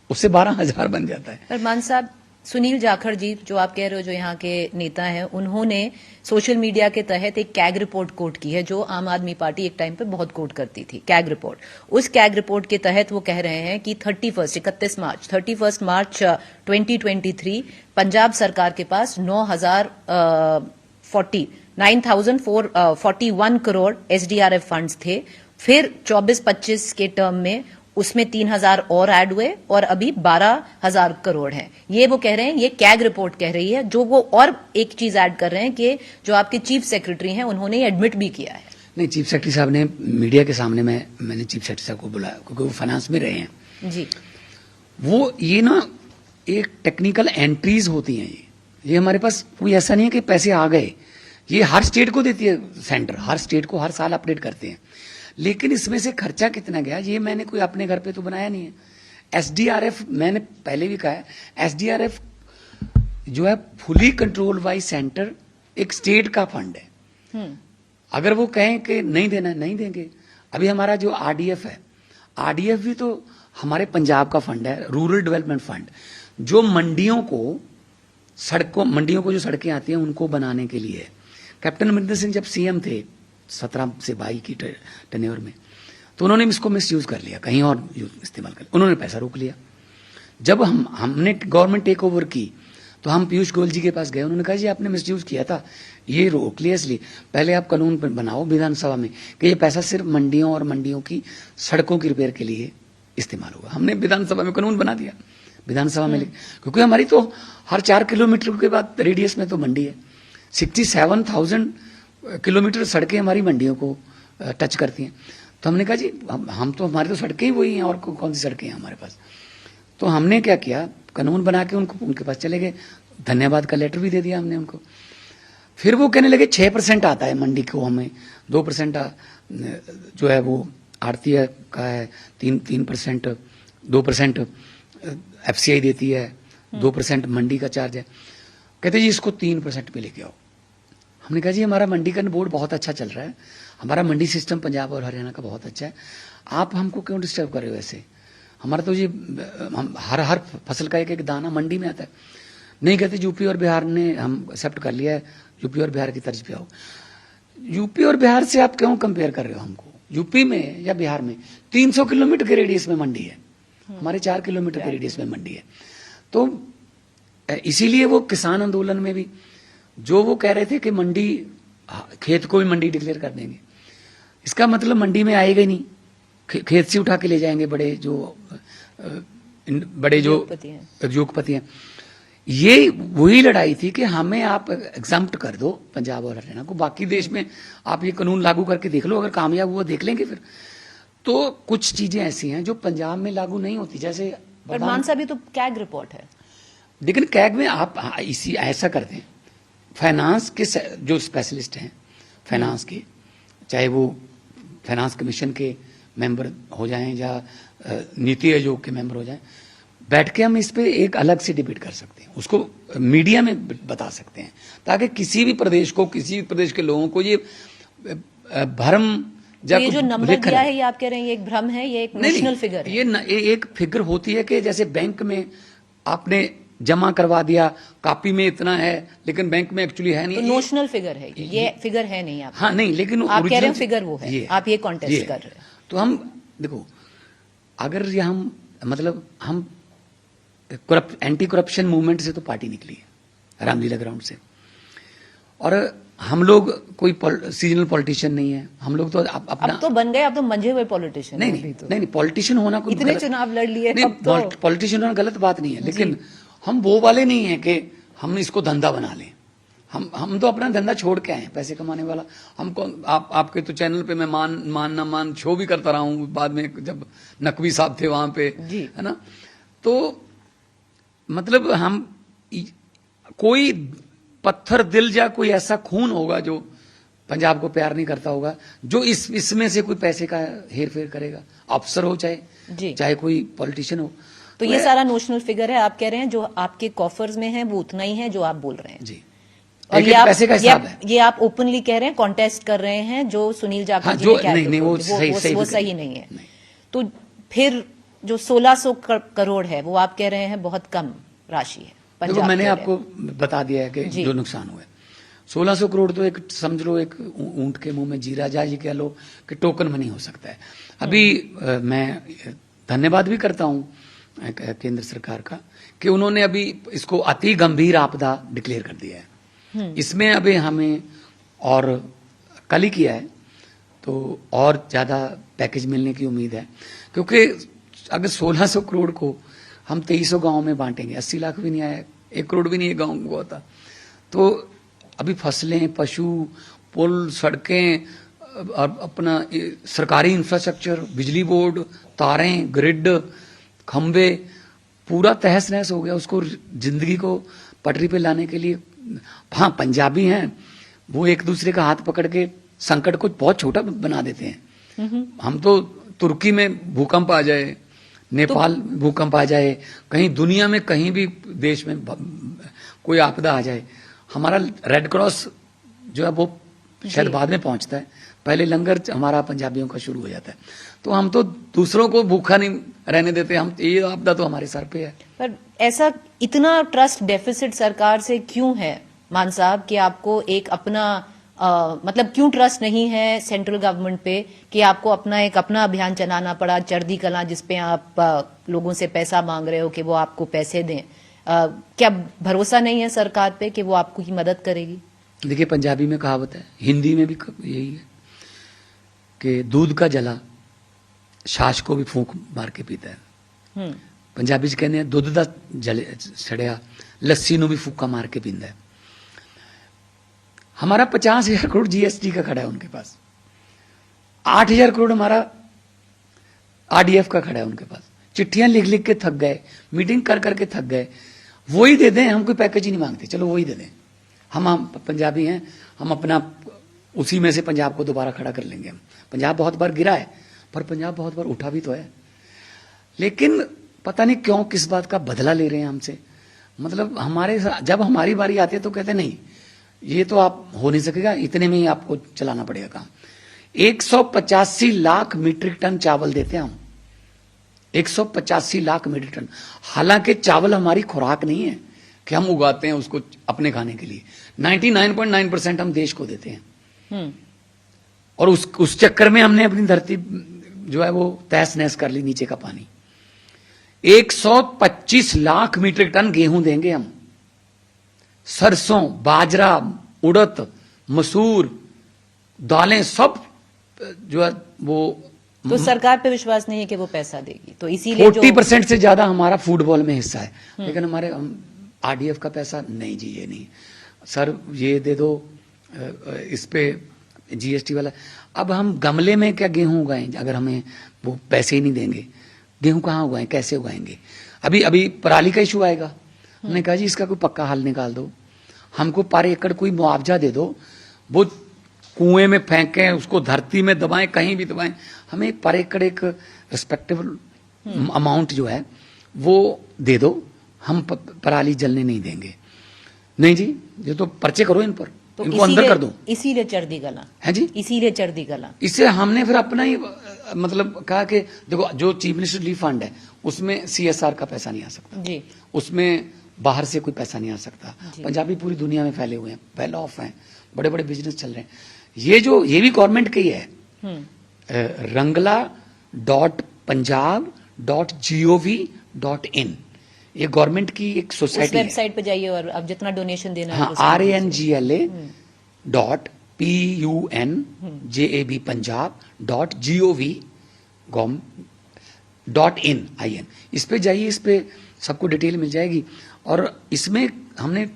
उससे 12,000 बन जाता है। पर मान साहब, सुनील जाखड़ जी जो आप कह रहे हो, जो यहाँ के नेता हैं, उन्होंने सोशल मीडिया के तहत एक कैग रिपोर्ट कोट की है जो आम आदमी पार्टी एक टाइम पे बहुत कोट करती थी, कैग रिपोर्ट। उस कैग रिपोर्ट के तहत वो कह रहे हैं कि 31 मार्च 2023 पंजाब सरकार के पास 9,041 करोड़ एसडीआरएफ फंड्स थे। फिर 24-25 के टर्म में उसमें 3,000 और ऐड हुए और अभी 12,000 करोड़ हैं। ये वो कह रहे हैं, ये कैग रिपोर्ट कह रही है। जो वो और एक चीज ऐड कर रहे हैं कि जो आपके चीफ सेक्रेटरी हैं उन्होंने एडमिट भी किया है। नहीं, चीफ सेक्रेटरी साहब ने मीडिया के सामने मैंने चीफ सेक्रेटरी साहब को बुलाया क्योंकि वो फाइनेंस में रहे हैं जी। वो ये ना एक टेक्निकल एंट्रीज होती हैं। ये हमारे पास कोई ऐसा नहीं है कि पैसे आ गए, ये हर स्टेट को देती है सेंटर, हर स्टेट को हर साल अपडेट करते हैं। लेकिन इसमें से खर्चा कितना गया ये मैंने कोई अपने घर पे तो बनाया नहीं है। एसडीआरएफ मैंने पहले भी कहा है, एसडीआरएफ जो है फुली कंट्रोल बाय सेंटर, एक स्टेट का फंड है। अगर वो कहें कि नहीं देना, नहीं देंगे। अभी हमारा जो आरडीएफ है, आरडीएफ भी तो हमारे पंजाब का फंड है, रूरल डेवलपमेंट फंड, जो मंडियों को जो सड़कें आती हैं उनको बनाने के लिए। कैप्टन अमरिंदर सिंह जब सीएम थे 17 से 22 की टेन्योर में, तो उन्होंने इसको मिसयूज कर लिया, कहीं और इस्तेमाल कर लिया, उन्होंने पैसा रोक लिया। जब हमने गवर्नमेंट टेक ओवर की तो हम पीयूष गोयल जी के पास गए, उन्होंने कहा जी आपने मिसयूज किया था, ये रोक लिया, इसलिए पहले आप कानून बनाओ विधानसभा में कि ये पैसा सिर्फ मंडियों और मंडियों की सड़कों की रिपेयर के लिए इस्तेमाल होगा। हमने विधानसभा में कानून बना दिया, विधानसभा में, क्योंकि हमारी तो हर 4 किलोमीटर के बाद रेडियस में तो मंडी है। 67,000 किलोमीटर सड़कें हमारी मंडियों को टच करती हैं। तो हमने कहा जी हम तो, हमारी तो सड़कें ही वही हैं और कौन सी सड़कें हैं हमारे पास। तो हमने क्या किया, कानून बना के उनके पास चले गए, धन्यवाद का लेटर भी दे दिया हमने उनको। फिर वो कहने लगे 6% आता है मंडी को, हमें 2% जो है वो आड़तिया का है, 3% 2% एफसीआई देती है, 2% मंडी का चार्ज है। कहते जी इसको 3% पे लेके आओ। हमने कहा जी हमारा मंडी का बोर्ड बहुत अच्छा चल रहा है, हमारा मंडी सिस्टम पंजाब और हरियाणा का बहुत अच्छा है, आप हमको क्यों डिस्टर्ब कर रहे हो ऐसे? हमारा तो ये हर फसल का एक दाना मंडी में आता है। नहीं, कहते यूपी और बिहार ने हम एक्सेप्ट कर लिया है, यूपी और बिहार की तर्ज पे आओ। यूपी और बिहार से आप क्यों कंपेयर कर रहे हो हमको? यूपी में या बिहार में 300 किलोमीटर के रेडियस में मंडी है, हमारे 4 किलोमीटर के रेडियस में मंडी है। तो इसीलिए वो किसान आंदोलन में भी जो वो कह रहे थे कि मंडी, खेत को भी मंडी डिक्लेयर कर देंगे, इसका मतलब मंडी में आएगा ही नहीं, खेत से उठा के ले जाएंगे बड़े जो उद्योगपति हैं। ये वही लड़ाई थी कि हमें आप एग्जम्प्ट कर दो पंजाब और हरियाणा को, बाकी देश में आप ये कानून लागू करके देख लो, अगर कामयाब हुआ देख लेंगे फिर। तो कुछ चीजें ऐसी हैं जो पंजाब में लागू नहीं होती, जैसे मानसा भी तो कैग रिपोर्ट है। लेकिन कैग में आप इसी ऐसा करते हैं, फाइनेंस के जो स्पेशलिस्ट हैं फाइनेंस के, चाहे वो फाइनेंस कमीशन के मेंबर हो जाएं या नीति आयोग के मेंबर हो जाएं, बैठ के हम इस पे एक अलग से डिबेट कर सकते हैं, उसको मीडिया में बता सकते हैं, ताकि किसी भी प्रदेश को, किसी भी प्रदेश के लोगों को ये भ्रम, तो ये जो नंबर दिया है, ये आप कह रहे हैं ये एक भ्रम है, ये एक नोशनल फिगर है? ये एक फिगर होती है कि जैसे बैंक में आपने जमा करवा दिया, कॉपी में इतना है, लेकिन बैंक में एक्चुअली है नहीं। तो नोशनल फिगर है ये फिगर है नहीं आप? हाँ नहीं, लेकिन आप कह रहे हैं फिगर वो है, आप ये कॉन्टेस्ट कर रहे हैं। तो हम देखो, अगर ये हम मतलब हम एंटी करप्शन मूवमेंट से तो पार्टी निकली है, रामलीला ग्राउंड से, और हम लोग कोई सीजनल पॉलिटिशियन नहीं है, हम लोग तो अपना अब तो बन गए, अब तो मंझे हुए पॉलिटिशियन। नहीं, पॉलिटिशियन होना कोई इतने चुनाव लड़ लिए, पॉलिटिशियन होना गलत बात नहीं है, लेकिन हम वो वाले नहीं है कि हम इसको धंधा बना लें। हम तो अपना धंधा छोड़ के आए, पैसे कमाने वाला। हमको आपके तो चैनल पे मैं मान शो भी करता रहा हूँ, बाद में जब नकवी साहब थे वहां पे, है ना। तो मतलब हम कोई पत्थर दिल या कोई ऐसा खून होगा जो पंजाब को प्यार नहीं करता होगा, जो इसमें से कोई पैसे का हेर फेर करेगा, अफसर हो चाहे कोई पॉलिटिशियन हो। तो ये सारा नोशनल फिगर है, आप कह रहे हैं जो आपके कॉफर्स में है वो उतना ही है जो आप बोल रहे हैं जी। और ये पैसे का हिसाब है, ये आप ओपनली कह रहे हैं, कॉन्टेस्ट कर रहे हैं जो सुनील जाखड़ जी ने क्या नहीं, वो सही नहीं है। तो फिर जो 1600 करोड़ है वो आप कह रहे हैं बहुत कम राशि है पंजाब। देखो, मैंने आपको बता दिया है कि जो नुकसान हुआ है 1600 करोड़, तो एक समझ लो एक ऊंट के मुंह में जीरा जा, ये कह लो कि टोकन मनी हो सकता है। अभी मैं धन्यवाद भी करता हूं केंद्र सरकार का कि उन्होंने अभी इसको अति गंभीर आपदा डिक्लेयर कर दिया है। इसमें अभी हमें और कल ही किया है, तो और ज्यादा पैकेज मिलने की उम्मीद है, क्योंकि अगर 1600 करोड़ को हम 2300 गांव में बांटेंगे, 80 लाख भी नहीं आया, 1 करोड़ भी नहीं है गांव को होता, तो अभी फसलें, पशु, पुल, सड़कें और अपना सरकारी इंफ्रास्ट्रक्चर, बिजली बोर्ड, तारें, ग्रिड, खंबे, पूरा तहस नहस हो गया। उसको जिंदगी को पटरी पे लाने के लिए, हाँ पंजाबी हैं वो एक दूसरे का हाथ पकड़ के संकट को बहुत छोटा बना देते हैं। हम तो तुर्की में भूकंप आ जाए, नेपाल भूकंप आ जाए, कहीं दुनिया में कहीं भी देश में कोई आपदा आ जाए, हमारा रेड क्रॉस जो है वो शायद बाद में पहुंचता है, पहले लंगर हमारा पंजाबियों का शुरू हो जाता है। तो हम तो दूसरों को भूखा नहीं रहने देते, हम ये आपदा तो हमारे सर पे है। पर ऐसा इतना ट्रस्ट डेफिसिट सरकार से क्यों है मान साहब कि आपको एक अपना मतलब क्यों ट्रस्ट नहीं है सेंट्रल गवर्नमेंट पे कि आपको अपना अभियान चलाना पड़ा, चढ़दी कला, जिसपे आप लोगों से पैसा मांग रहे हो कि वो आपको पैसे दें? क्या भरोसा नहीं है सरकार पे कि वो आपको की मदद करेगी? देखिए, पंजाबी में कहावत है, हिंदी में भी यही है कि दूध का जला छाछ को भी फूंक मार के पीता है। पंजाबी च कहते हैं दुध दा सड़िया लस्सी नु भी फूका मार के पींदा है। हमारा 50,000 करोड़ जीएसटी का खड़ा है उनके पास, 8,000 करोड़ हमारा आरडीएफ का खड़ा है उनके पास। चिट्ठियां लिख लिख के थक गए, मीटिंग कर करके थक गए, वही दे दें, हम कोई पैकेज ही नहीं मांगते, चलो वही दे दें। हम पंजाबी हैं, हम अपना उसी में से पंजाब को दोबारा खड़ा कर लेंगे। हम पंजाब बहुत बार गिरा है, पर पंजाब बहुत बार उठा भी तो है। लेकिन पता नहीं क्यों किस बात का बदला ले रहे हैं हमसे। मतलब जब हमारी बारी आती है तो कहते नहीं, ये तो आप हो नहीं सकेगा, इतने में ही आपको चलाना पड़ेगा काम। 185 लाख मीट्रिक टन चावल देते हैं हम, 185 लाख मीट्रिक टन। हालांकि चावल हमारी खुराक नहीं है कि हम उगाते हैं उसको अपने खाने के लिए, 99.9% हम देश को देते हैं। और उस चक्कर में हमने अपनी धरती जो है वो तहस नहस कर ली, नीचे का पानी। 125 लाख मीट्रिक टन गेहूं देंगे हम, सरसों, बाजरा, उड़द, मसूर, दालें, सब जो है वो। तो सरकार पे विश्वास नहीं है कि वो पैसा देगी, तो इसीलिए 40% से ज्यादा हमारा फुटबॉल में हिस्सा है, लेकिन हमारे आरडीएफ का पैसा नहीं जी, ये नहीं सर, ये दे दो इस पे जीएसटी वाला। अब हम गमले में क्या गेहूं उगाएंगे अगर हमें वो पैसे ही नहीं देंगे? गेहूं कहाँ उगाएं, कैसे उगाएंगे? अभी पराली का इशू आएगा, हमने कहा जी इसका कोई पक्का हल निकाल दो, हमको पर एकड़ कोई मुआवजा दे दो, वो कुएं में फेंकें, उसको धरती में दबाएं, कहीं भी दबाएं, हमें पर एकड़ एक रिस्पेक्टेबल अमाउंट जो है वो दे दो, हम पराली जलने नहीं देंगे। नहीं जी, ये तो पर्चे करो इन पर, तो इनको अंदर कर दो। इसीलिए चढ़ गला है जी, इसीलिए चढ़ गला। इससे हमने फिर अपना ही मतलब कहा कि देखो, जो चीफ मिनिस्टर रिलीफ फंड है उसमें CSR का पैसा नहीं आ सकता जी, उसमें बाहर से कोई पैसा नहीं आ सकता। पंजाबी पूरी दुनिया में फैले हुए हैं, वेल ऑफ हैं, बड़े बड़े बिजनेस चल रहे हैं। ये भी गवर्नमेंट का ही है, rangla.punjab.gov.in, ये गवर्नमेंट की एक सोसाइटी है। वेबसाइट पे जाइए और अब जितना डोनेशन देना है, हाँ, RANGLA.PUNJAB punjab.gov.in इस पे जाइए, इस पे सबको डिटेल मिल जाएगी। और इसमें हमने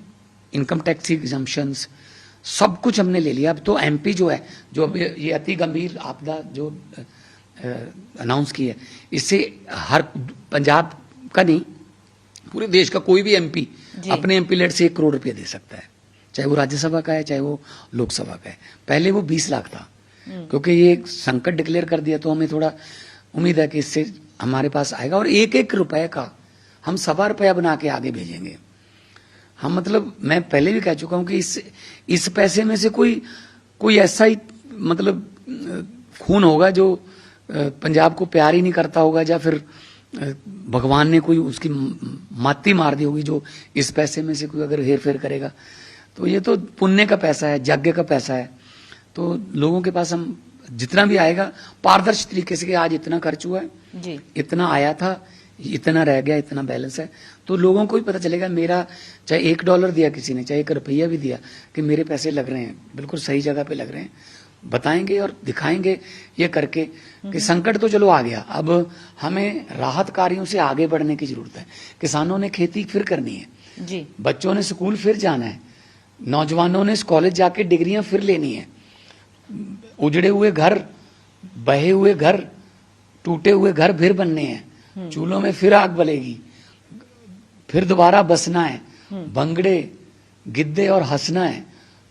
इनकम टैक्स एग्जम्पशंस सब कुछ हमने ले लिया। अब तो MP जो है, जो अब ये अति गंभीर आपदा जो अनाउंस की है, इससे हर पंजाब का नहीं, पूरे देश का कोई भी MP अपने MP लेट से 1 करोड़ रुपया दे सकता है, चाहे वो राज्यसभा का है चाहे वो लोकसभा का है। पहले वो 20 लाख था, क्योंकि ये संकट डिक्लेयर कर दिया तो हमें थोड़ा उम्मीद है कि इससे हमारे पास आएगा। और 1-1 रुपए का हम 1.25 रुपया बना के आगे भेजेंगे हम। मतलब मैं पहले भी कह चुका हूं कि इस पैसे में से कोई ऐसा ही मतलब खून होगा जो पंजाब को प्यार ही नहीं करता होगा, या फिर भगवान ने कोई उसकी माती मार दी होगी जो इस पैसे में से कोई अगर हेर फेर करेगा। तो ये तो पुण्य का पैसा है, यज्ञ का पैसा है। तो लोगों के पास हम जितना भी आएगा पारदर्शी तरीके से, कि आज इतना खर्च हुआ है जी, इतना आया था, इतना रह गया, इतना बैलेंस है, तो लोगों को भी पता चलेगा। मेरा चाहे $1 दिया किसी ने, चाहे 1 रुपया भी दिया, कि मेरे पैसे लग रहे हैं, बिल्कुल सही जगह पे लग रहे हैं, बताएंगे और दिखाएंगे ये करके कि संकट तो चलो आ गया, अब हमें राहत कार्यों से आगे बढ़ने की जरूरत है। किसानों ने खेती फिर करनी है जी, बच्चों ने स्कूल फिर जाना है, नौजवानों ने कॉलेज जाके डिग्रियां फिर लेनी है, उजड़े हुए घर, बहे हुए घर, टूटे हुए घर फिर बनने हैं, चूल्हों में फिर आग बलेगी, फिर दोबारा बसना है, भंगड़े गिद्दे और हंसना है।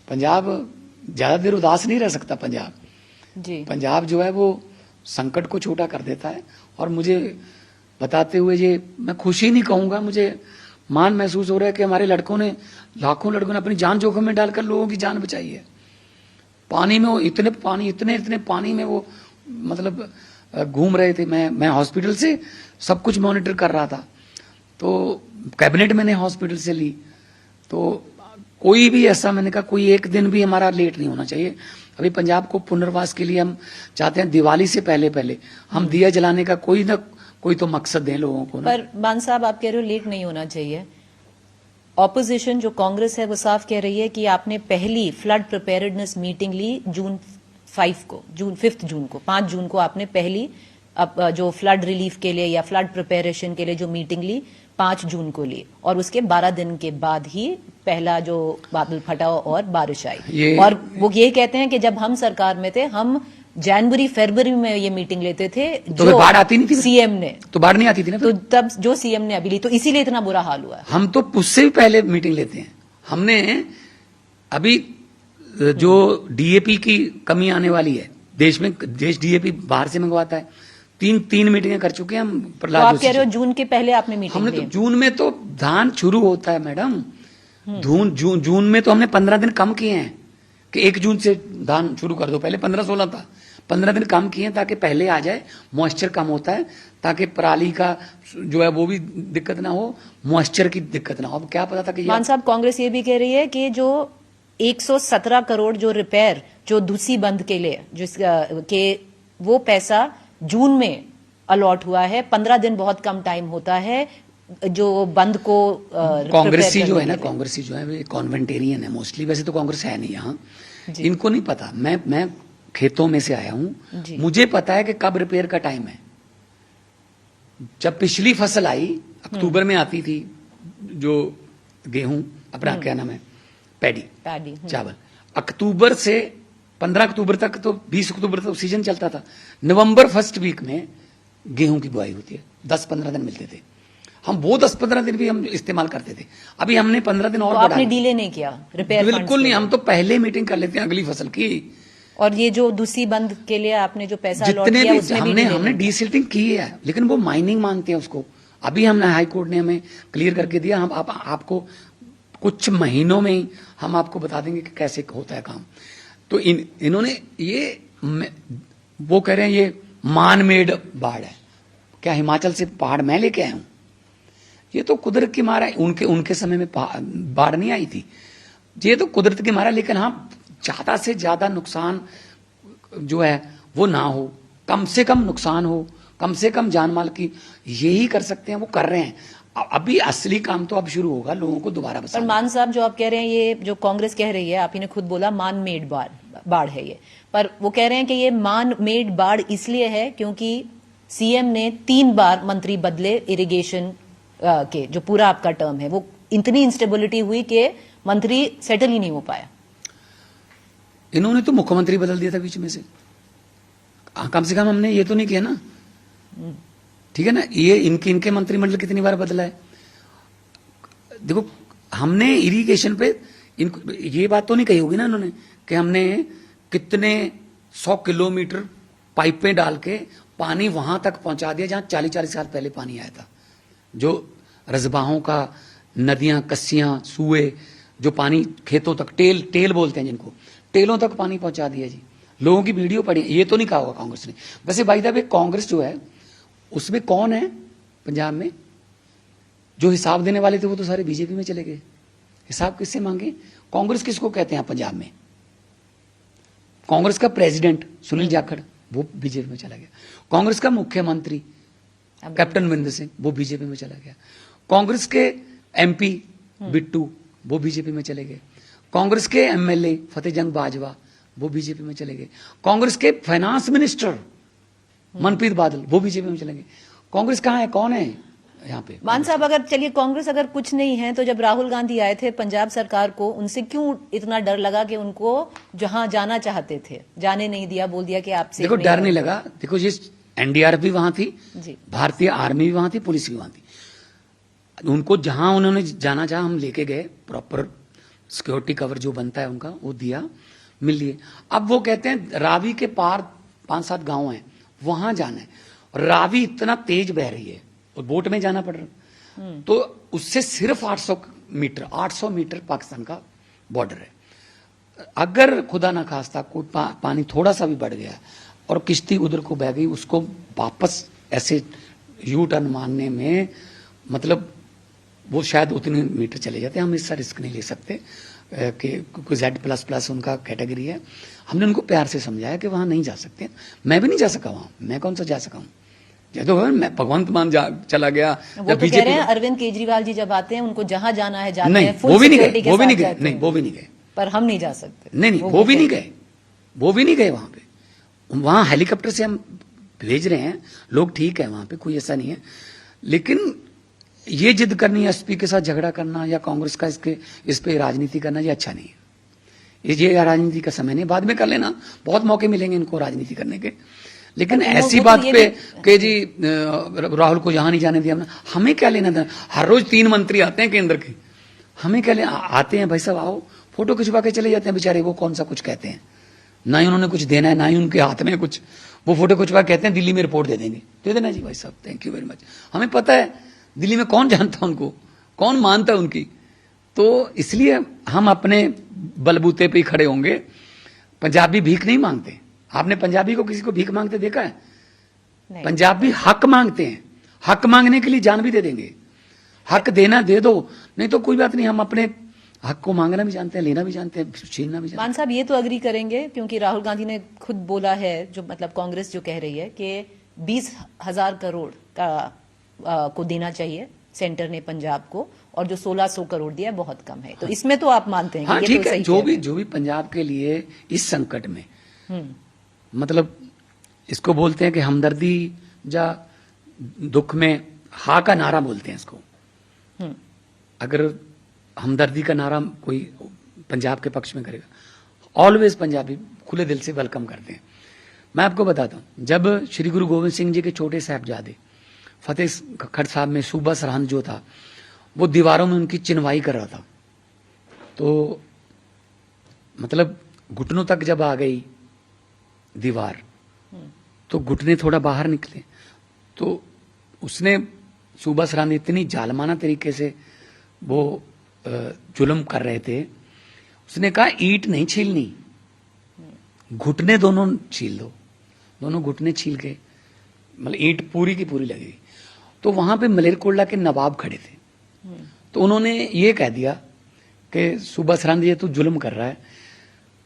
पंजाब ज्यादा देर उदास नहीं रह सकता। पंजाब जो है वो संकट को छोटा कर देता है। और मुझे बताते हुए ये मैं खुशी नहीं कहूंगा, मुझे मान महसूस हो रहा है कि हमारे लड़कों ने, लाखों लड़कों ने अपनी जान जोखिम में डालकर लोगों की जान बचाई है। पानी में वो इतने पानी में वो मतलब घूम रहे थे। मैं हॉस्पिटल से सब कुछ मॉनिटर कर रहा था, तो कैबिनेट मैंने हॉस्पिटल से ली, तो कोई भी ऐसा, मैंने कहा कोई एक दिन भी हमारा लेट नहीं होना चाहिए। अभी पंजाब को पुनर्वास के लिए हम चाहते हैं दिवाली से पहले हम दिया जलाने का कोई ना कोई तो मकसद दें लोगों को। पर मान साहब, आप कह रहे हो लेट नहीं होना चाहिए, ऑपोजिशन जो कांग्रेस है वो साफ कह रही है कि आपने पहली फ्लड प्रिपेयर्डनेस मीटिंग ली जून 5 को 5 जून को आपने पहली जो फ्लड रिलीफ के लिए या फ्लड प्रिपेरेशन के लिए जो मीटिंग ली 5 जून को ली, और उसके 12 दिन के बाद ही पहला जो बादल फटा और बारिश आई। और वो ये कहते हैं कि जब हम सरकार में थे, हम जनवरी-फरवरी में ये मीटिंग लेते थे, तो जो बाढ़ आती नहीं थी सीएम ने, तो बाढ़ नहीं आती थी ना, तो तब जो सीएम ने अभी ली, तो इसीलिए इतना बुरा हाल हुआ। हम तो उससे भी पहले मीटिंग लेते हैं। हमने अभी जो DAP की कमी आने वाली है देश में, देश DAP बाहर से मंगवाता है, तीन मीटिंगें कर चुके हैं हम। तो आप कह रहे हो जून के पहले आपने मीटिंग हमने तो जून में तो धान शुरू होता है मैडम, जून में तो हमने 15 दिन कम किए हैं कि 1 जून से धान शुरू कर दो। पहले 15-16 था, 15 दिन कम किए ताकि पहले आ जाए। मॉइस्चर कम होता है ताकि पराली का जो है वो भी दिक्कत ना हो, मॉइस्चर की दिक्कत ना हो। अब क्या पता था कि मान साहब, कांग्रेस ये भी कह रही है कि जो 117 करोड़ जो रिपेयर जो दूसरी बंद के लिए के वो पैसा जून में अलॉट हुआ है। 15 दिन बहुत कम टाइम होता है जो बंद को कांग्रेसी जो है ना, कांग्रेसी जो है वो कॉन्वेंटेरियन है मोस्टली। वैसे तो कांग्रेस है नहीं यहाँ, इनको नहीं पता। मैं खेतों में से आया हूँ, मुझे पता है कि कब रिपेयर का टाइम है। जब पिछली फसल आई अक्टूबर में आती थी, जो गेहूं अपना क्या नाम है, पैडी चावल, अक्टूबर से 15 अक्टूबर तक, तो 20 अक्टूबर तक सीजन चलता था। नवंबर फर्स्ट वीक में गेहूं की बुआई होती है, 10-15 दिन मिलते थे। हम वो 10-15 दिन भी हम इस्तेमाल करते थे। अभी हमने 15 दिन और तो आपने डिले नहीं किया रिपेयर? बिल्कुल नहीं, हम तो पहले मीटिंग कर लेते हैं अगली फसल की। और ये जो दूसरी बंद के लिए आपने जो पैसा अलॉट किया, उसमें हमने डीसिल्टिंग की है, लेकिन वो माइनिंग मानते हैं उसको। अभी हमने हाई कोर्ट ने हमें क्लियर करके दिया, हम आपको कुछ महीनों में ही हम आपको बता देंगे कि कैसे होता है काम। तो इन्होंने ये वो कह रहे हैं ये मान मेड बाढ़ है। क्या हिमाचल से पहाड़ मैं लेके आया हूं? ये तो कुदरत की मारा है। उनके समय में बाढ़ नहीं आई थी, ये तो कुदरत की मारा। लेकिन हाँ, ज्यादा से ज्यादा नुकसान जो है वो ना हो, कम से कम नुकसान हो, कम से कम जान माल की, यही कर सकते हैं, वो कर रहे हैं। अभी असली काम तो अब शुरू होगा, लोगों को दोबारा बसाना। पर मान साहब, जो आप कह रहे हैं, ये जो कांग्रेस कह रही है, आप ही ने खुद बोला मान मेड बाढ़ है ये, पर वो कह रहे हैं कि ये मान मेड बाढ़ इसलिए है क्योंकि सीएम ने 3 बार मंत्री बदले इरिगेशन के, जो पूरा आपका टर्म है, वो इतनी इंस्टेबिलिटी हुई कि मंत्री सेटल ही नहीं हो पाया। इन्होंने तो मुख्यमंत्री बदल दिया था बीच में से। कम से कम हमने ये तो नहीं किया ना, ठीक है ना। ये इनके मंत्रिमंडल कितनी बार बदला है। देखो, हमने इरिगेशन पे इनको ये बात तो नहीं कही होगी ना उन्होंने कि हमने कितने 100 किलोमीटर पाइपें डाल के पानी वहां तक पहुंचा दिया जहां 40-40 साल पहले पानी आया था। जो रजबाहों का, नदियां, कस्सियां, सूए, जो पानी खेतों तक, टेल बोलते हैं जिनको, टेलों तक पानी पहुंचा दिया जी। लोगों की वीडियो पड़ी, ये तो नहीं कहा होगा कांग्रेस ने। वैसे भाई साहब, कांग्रेस जो है उसमें कौन है पंजाब में? जो हिसाब देने वाले थे वो तो सारे बीजेपी में चले गए। हिसाब किससे मांगे? कांग्रेस किसको कहते हैं पंजाब में? कांग्रेस का प्रेसिडेंट सुनील जाखड़, वो बीजेपी में चला गया। कांग्रेस का मुख्यमंत्री कैप्टन अमरिंदर सिंह, वो बीजेपी में चला गया। कांग्रेस के एमपी बिट्टू, वो बीजेपी में चले गए। कांग्रेस के एमएलए फतेह जंग बाजवा, वो बीजेपी में चले गए। कांग्रेस के फाइनेंस मिनिस्टर मनप्रीत बादल, वो बीजेपी में चले गए। कांग्रेस कहाँ है, कौन है यहाँ पे? मान साहब, अगर चलिए कांग्रेस अगर कुछ नहीं है, तो जब राहुल गांधी आए थे पंजाब सरकार को, उनसे क्यों इतना डर लगा कि उनको जहां जाना चाहते थे जाने नहीं दिया, बोल दिया कि आपसे? देखो, डर नहीं लगा। देखो, ये एनडीआरएफ भी वहां थी, भारतीय आर्मी भी वहां थी, पुलिस भी वहां थी। उनको जहां उन्होंने जाना चाहा हम लेके गए, प्रॉपर सिक्योरिटी कवर जो बनता है उनका वो दिया, मिल लिए। अब वो कहते हैं रावी के पार 5-7 गांव हैं, वहां जाना है। रावी इतना तेज बह रही है और बोट में जाना पड़ रहा, तो उससे सिर्फ 800 मीटर पाकिस्तान का बॉर्डर है। अगर खुदा ना खास्ता कोई पानी थोड़ा सा भी बढ़ गया और किश्ती उधर को बह गई, उसको वापस ऐसे यू टर्न मारने में, मतलब वो शायद उतने मीटर चले जाते हैं। हम इसका रिस्क नहीं ले सकते कि Z++ उनका कैटेगरी है। हमने उनको प्यार से समझाया कि वहां नहीं जा सकते। मैं भी नहीं जा सका वहां, मैं कौन सा जा सका हूं? तो मैं भगवंत मान चला गया। वो तो कह रहे हैं अरविंद केजरीवाल जी जब आते हैं उनको जहां जाना है जाते हैं, वो भी नहीं गए, वो भी नहीं गए, नहीं वो भी नहीं गए। पर हम नहीं जा सकते। नहीं, वो भी नहीं गए, वो भी नहीं गए वहां पे। वहां हेलीकॉप्टर से हम भेज रहे हैं लोग, ठीक है, वहां पे कोई ऐसा नहीं है। लेकिन ये जिद करनी, एसपी के साथ झगड़ा करना या कांग्रेस का इस पे राजनीति करना, ये अच्छा नहीं है। ये राजनीति का समय नहीं, बाद में कर लेना, बहुत मौके मिलेंगे इनको राजनीति करने के। लेकिन ऐसी बात पे कि जी राहुल को यहां नहीं जाने दिया, हमें क्या लेना था? हर रोज 3 मंत्री आते हैं केंद्र के, हमें क्या लेना? आते हैं भाई साहब, आओ, फोटो खिंचवा के चले जाते हैं बेचारे। वो कौन सा कुछ कहते हैं? ना ही उन्होंने कुछ देना है, ना ही उनके हाथ में कुछ। वो फोटो खिंचवा कहते हैं दिल्ली में रिपोर्ट दे देंगे। दे देना जी भाई साहब, थैंक यू वेरी मच। हमें पता है दिल्ली में कौन जानता उनको, कौन मानता उनकी। तो इसलिए हम अपने बलबूते पे ही खड़े होंगे। पंजाबी भीख नहीं मांगते। आपने पंजाबी को किसी को भीख मांगते देखा है? पंजाबी हक मांगते हैं। हक मांगने के लिए जान भी दे देंगे। हक देना दे दो, नहीं तो कोई बात नहीं। हम अपने हक को मांगना भी जानते हैं, लेना भी जानते हैं, छीनना भी जानते हैं। मान साहब, ये तो अग्री करेंगे क्योंकि राहुल गांधी ने खुद बोला है, जो मतलब कांग्रेस जो कह रही है कि 20,000 करोड़ का को देना चाहिए सेंटर ने पंजाब को, और जो 1600 करोड़ दिया बहुत कम है। तो इसमें तो आप मानते हैं? हाँ, ठीक है। जो भी पंजाब के लिए इस संकट में, मतलब इसको बोलते हैं कि हमदर्दी या दुख में हा का नारा बोलते हैं इसको। अगर हमदर्दी का नारा कोई पंजाब के पक्ष में करेगा, ऑलवेज पंजाबी खुले दिल से वेलकम करते हैं। मैं आपको बताता हूं, जब श्री गुरु गोविंद सिंह जी के छोटे साहबजादे फतेहगढ़ साहब में सूबा सरहंद जो था, वो दीवारों में उनकी चिनवाई कर रहा था, तो मतलब घुटनों तक जब आ गई दीवार, तो घुटने थोड़ा बाहर निकले, तो उसने सूबा सरहंद इतनी जालमाना तरीके से वो जुल्म कर रहे थे, उसने कहा ईंट नहीं छीलनी, घुटने दोनों छील दो। दोनों घुटने छील के, मतलब ईंट पूरी की पूरी लगेगी। तो वहां पे मलेरकोटला के नवाब खड़े थे, तो उन्होंने ये कह दिया कि सूबा सरहंद ये तू जुल्म कर रहा है,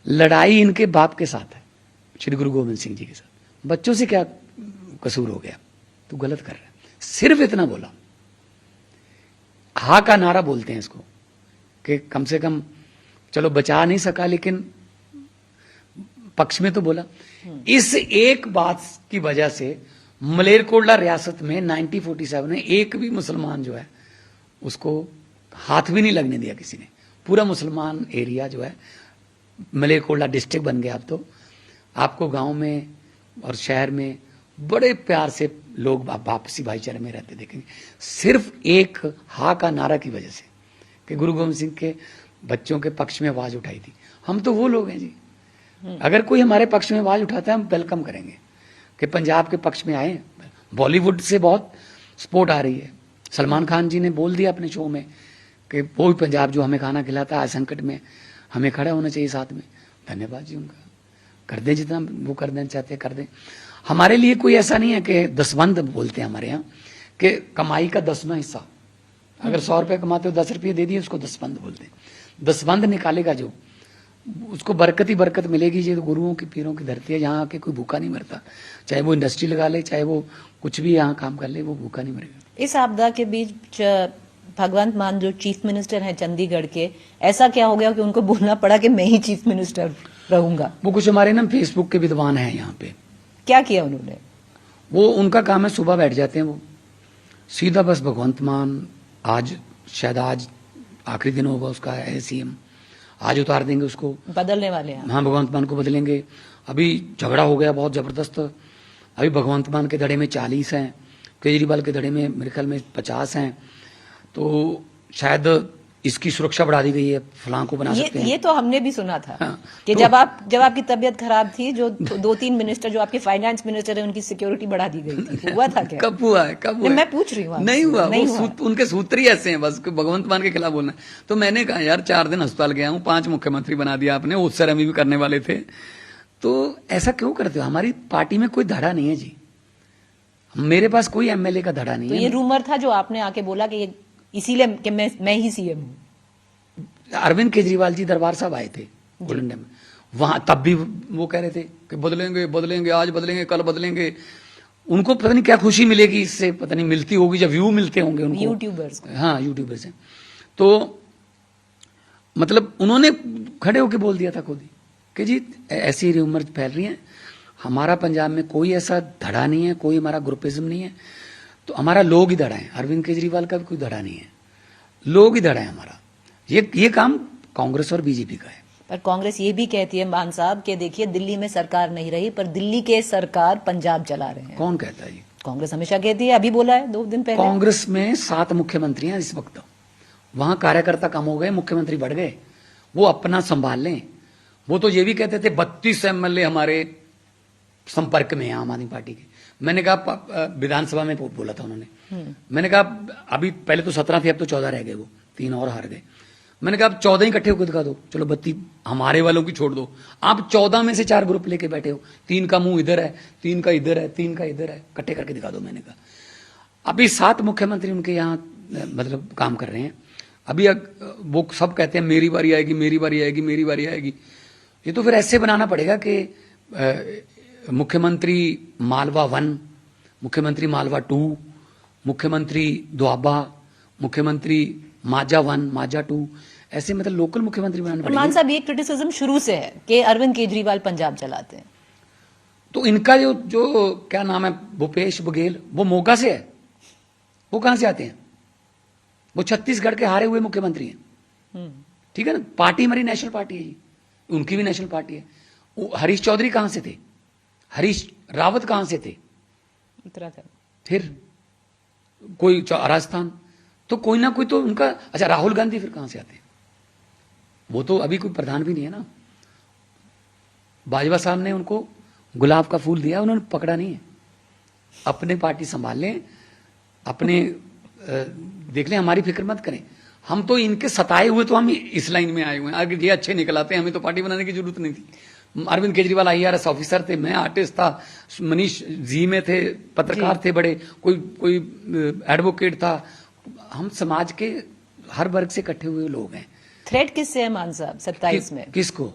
लड़ाई इनके बाप के साथ है, श्री गुरु गोविंद सिंह जी के साथ, बच्चों से क्या कसूर हो गया, तू गलत कर रहा है। सिर्फ इतना बोला। हा का नारा बोलते हैं इसको, कि कम से कम चलो बचा नहीं सका लेकिन पक्ष में तो बोला। इस एक बात की वजह से मलेरकोटला रियासत में 1947 में एक भी मुसलमान जो है उसको हाथ भी नहीं लगने दिया किसी ने। पूरा मुसलमान एरिया जो है, मलेरकोटला डिस्ट्रिक्ट बन गया। अब तो आपको गांव में और शहर में बड़े प्यार से लोग आपसी भाईचारे में रहते देखेंगे, सिर्फ एक हा का नारा की वजह से कि गुरु गोविंद सिंह के बच्चों के पक्ष में आवाज उठाई थी। हम तो वो लोग हैं जी, अगर कोई हमारे पक्ष में आवाज उठाता है हम वेलकम करेंगे कि पंजाब के पक्ष में आए। बॉलीवुड से बहुत सपोर्ट आ रही है। सलमान खान जी ने बोल दिया अपने शो में कि वो भी पंजाब जो हमें खाना खिलाता है संकट में, हमें खड़ा होना चाहिए साथ में। धन्यवाद जी उनका, कर दें जितना वो कर देना चाहते हैं कर दें। हमारे लिए कोई ऐसा नहीं है कि दसबंद बोलते हैं हमारे यहाँ, कि कमाई का 10वां हिस्सा, अगर 100 रुपये कमाते हो 10 रुपये दे दिए, उसको दसबंद बोलते हैं। दसबंद निकालेगा जो, उसको बरकत ही बरकत मिलेगी। ये तो गुरुओं की पीरों की धरती है, यहाँ आके कोई भूखा नहीं मरता। चाहे वो इंडस्ट्री लगा ले, चाहे वो कुछ भी यहाँ काम कर ले, वो भूखा नहीं मरेगा। इस आपदा के बीच भगवंत मान जो चीफ मिनिस्टर हैं चंडीगढ़ के, ऐसा क्या हो गया कि उनको बोलना पड़ा कि मैं ही चीफ मिनिस्टर रहूंगा? वो कुछ हमारे ना फेसबुक के विद्वान हैं यहाँ पे। क्या किया उन्होंने? वो उनका काम है, सुबह बैठ जाते हैं वो सीधा, बस भगवंत मान आज शायद आज आखिरी दिन होगा उसका है सीएम, आज उतार देंगे उसको, बदलने वाले हैं। हाँ, भगवंत मान को बदलेंगे। अभी झगड़ा हो गया बहुत जबरदस्त। अभी भगवंत मान के धड़े में 40 हैं, केजरीवाल के धड़े में मेरे ख्याल में 50 हैं। तो शायद इसकी सुरक्षा बढ़ा दी गई है, फलां को बना सकते हैं। ये तो हमने भी सुना था। हाँ, कि जब आपकी तबीयत खराब थी, जो 2-3 मिनिस्टर जो आपके फाइनेंस मिनिस्टर है उनकी सिक्योरिटी बढ़ा दी गई थी। हुआ था क्या? कब हुआ है, कब हुआ है? मैं पूछ रही हूँ। नहीं हुआ, उनके सूत्र ही ऐसे हैं बस, भगवंत मान के खिलाफ बोलना। तो मैंने कहा यार 4 दिन अस्पताल गया हूँ, 5 मुख्यमंत्री बना दिया आपने, उस समय भी करने वाले थे, तो ऐसा क्यों करते हो? हमारी पार्टी में कोई धड़ा नहीं है जी, मेरे पास कोई एमएलए का धड़ा नहीं है। तो ये रूमर था जो आपने आके बोला कि इसीलिए कि मैं ही सीएम हूँ। अरविंद केजरीवाल जी दरबार साहब आए थे गोल्डन डैम, वहां तब भी वो कह रहे थे कि बदलेंगे बदलेंगे, आज बदलेंगे कल बदलेंगे। उनको पता नहीं क्या खुशी मिलेगी इससे, पता नहीं मिलती होगी, जब व्यू मिलते होंगे उनको, यूट्यूबर्स। हाँ, यूट्यूबर्स हैं। तो मतलब उन्होंने खड़े होकर बोल दिया था खुद ही कि जी ऐसी रूमर फैल रही है, हमारा पंजाब में कोई ऐसा धड़ा नहीं है, कोई हमारा ग्रुपिज्म नहीं है, तो हमारा लोग ही धड़ा है। अरविंद केजरीवाल का भी कोई धड़ा नहीं है, लोग ही धड़ा है हमारा। ये काम कांग्रेस और बीजेपी का है। पर कांग्रेस ये भी कहती है मान साहब कि देखिए दिल्ली में सरकार नहीं रही, पर दिल्ली के सरकार पंजाब चला रहे हैं। कौन कहता है ये? कांग्रेस हमेशा कहती है, अभी बोला है 2 दिन पहले। कांग्रेस में 7 मुख्यमंत्री हैं इस वक्त, वहां कार्यकर्ता कम हो गए, मुख्यमंत्री बढ़ गए, वो अपना संभाल लें। वो तो ये भी कहते थे 32 एमएलए हमारे संपर्क में है आम आदमी पार्टी के। मैंने कहा, विधानसभा में बोला था उन्होंने, मैंने कहा अभी पहले तो 17 थे, अब तो 14 रह गए, वो 3 और हार गए। मैंने कहा आप 14 ही इकट्ठे होकर दिखा दो, चलो 32 हमारे वालों की छोड़ दो। आप 14 में से 4 ग्रुप लेके बैठे हो, 3 का मुंह इधर है, 3 का इधर है, 3 का इधर है, इकट्ठे करके दिखा दो। मैंने कहा अभी 7 मुख्यमंत्री उनके यहाँ मतलब काम कर रहे हैं। अभी वो सब कहते हैं मेरी बारी आएगी, मेरी बारी आएगी, मेरी बारी आएगी। ये तो फिर ऐसे बनाना पड़ेगा कि मुख्यमंत्री मालवा 1, मुख्यमंत्री मालवा 2, मुख्यमंत्री दोआबा, मुख्यमंत्री माजा 1, माजा 2, ऐसे मतलब लोकल मुख्यमंत्री बनाने पड़ेंगे। मान साहब, ये क्रिटिसिज्म शुरू से है कि अरविंद केजरीवाल पंजाब चलाते हैं, तो इनका जो क्या नाम है, भूपेश बघेल, वो मोगा से है। वो कहां से आते हैं? वो छत्तीसगढ़ के हारे हुए मुख्यमंत्री हैं। ठीक है ना, पार्टी हमारी नेशनल पार्टी है, उनकी भी नेशनल पार्टी है। हरीश चौधरी कहां से थे? हरीश रावत कहां से थे? उत्तराखंड। फिर कोई राजस्थान, तो कोई ना कोई तो उनका। अच्छा, राहुल गांधी फिर कहां से आते हैं? वो तो अभी कोई प्रधान भी नहीं है ना। बाजवा साहब ने उनको गुलाब का फूल दिया, उन्होंने पकड़ा नहीं है। अपने पार्टी संभाल लें, अपने देख लें, हमारी फिक्र मत करें। हम तो इनके सताए हुए तो हम इस लाइन में आए हुए हैं। अगर ये अच्छे निकल आते, हमें तो पार्टी बनाने की जरूरत नहीं थी। अरविंद केजरीवाल IAS ऑफिसर थे, मैं आर्टिस्ट था, मनीष जी में थे, पत्रकार थे बड़े, कोई एडवोकेट था। हम समाज के हर वर्ग से इकट्ठे हुए लोग हैं। थ्रेट किससे है मान साहब 27 में? किसको?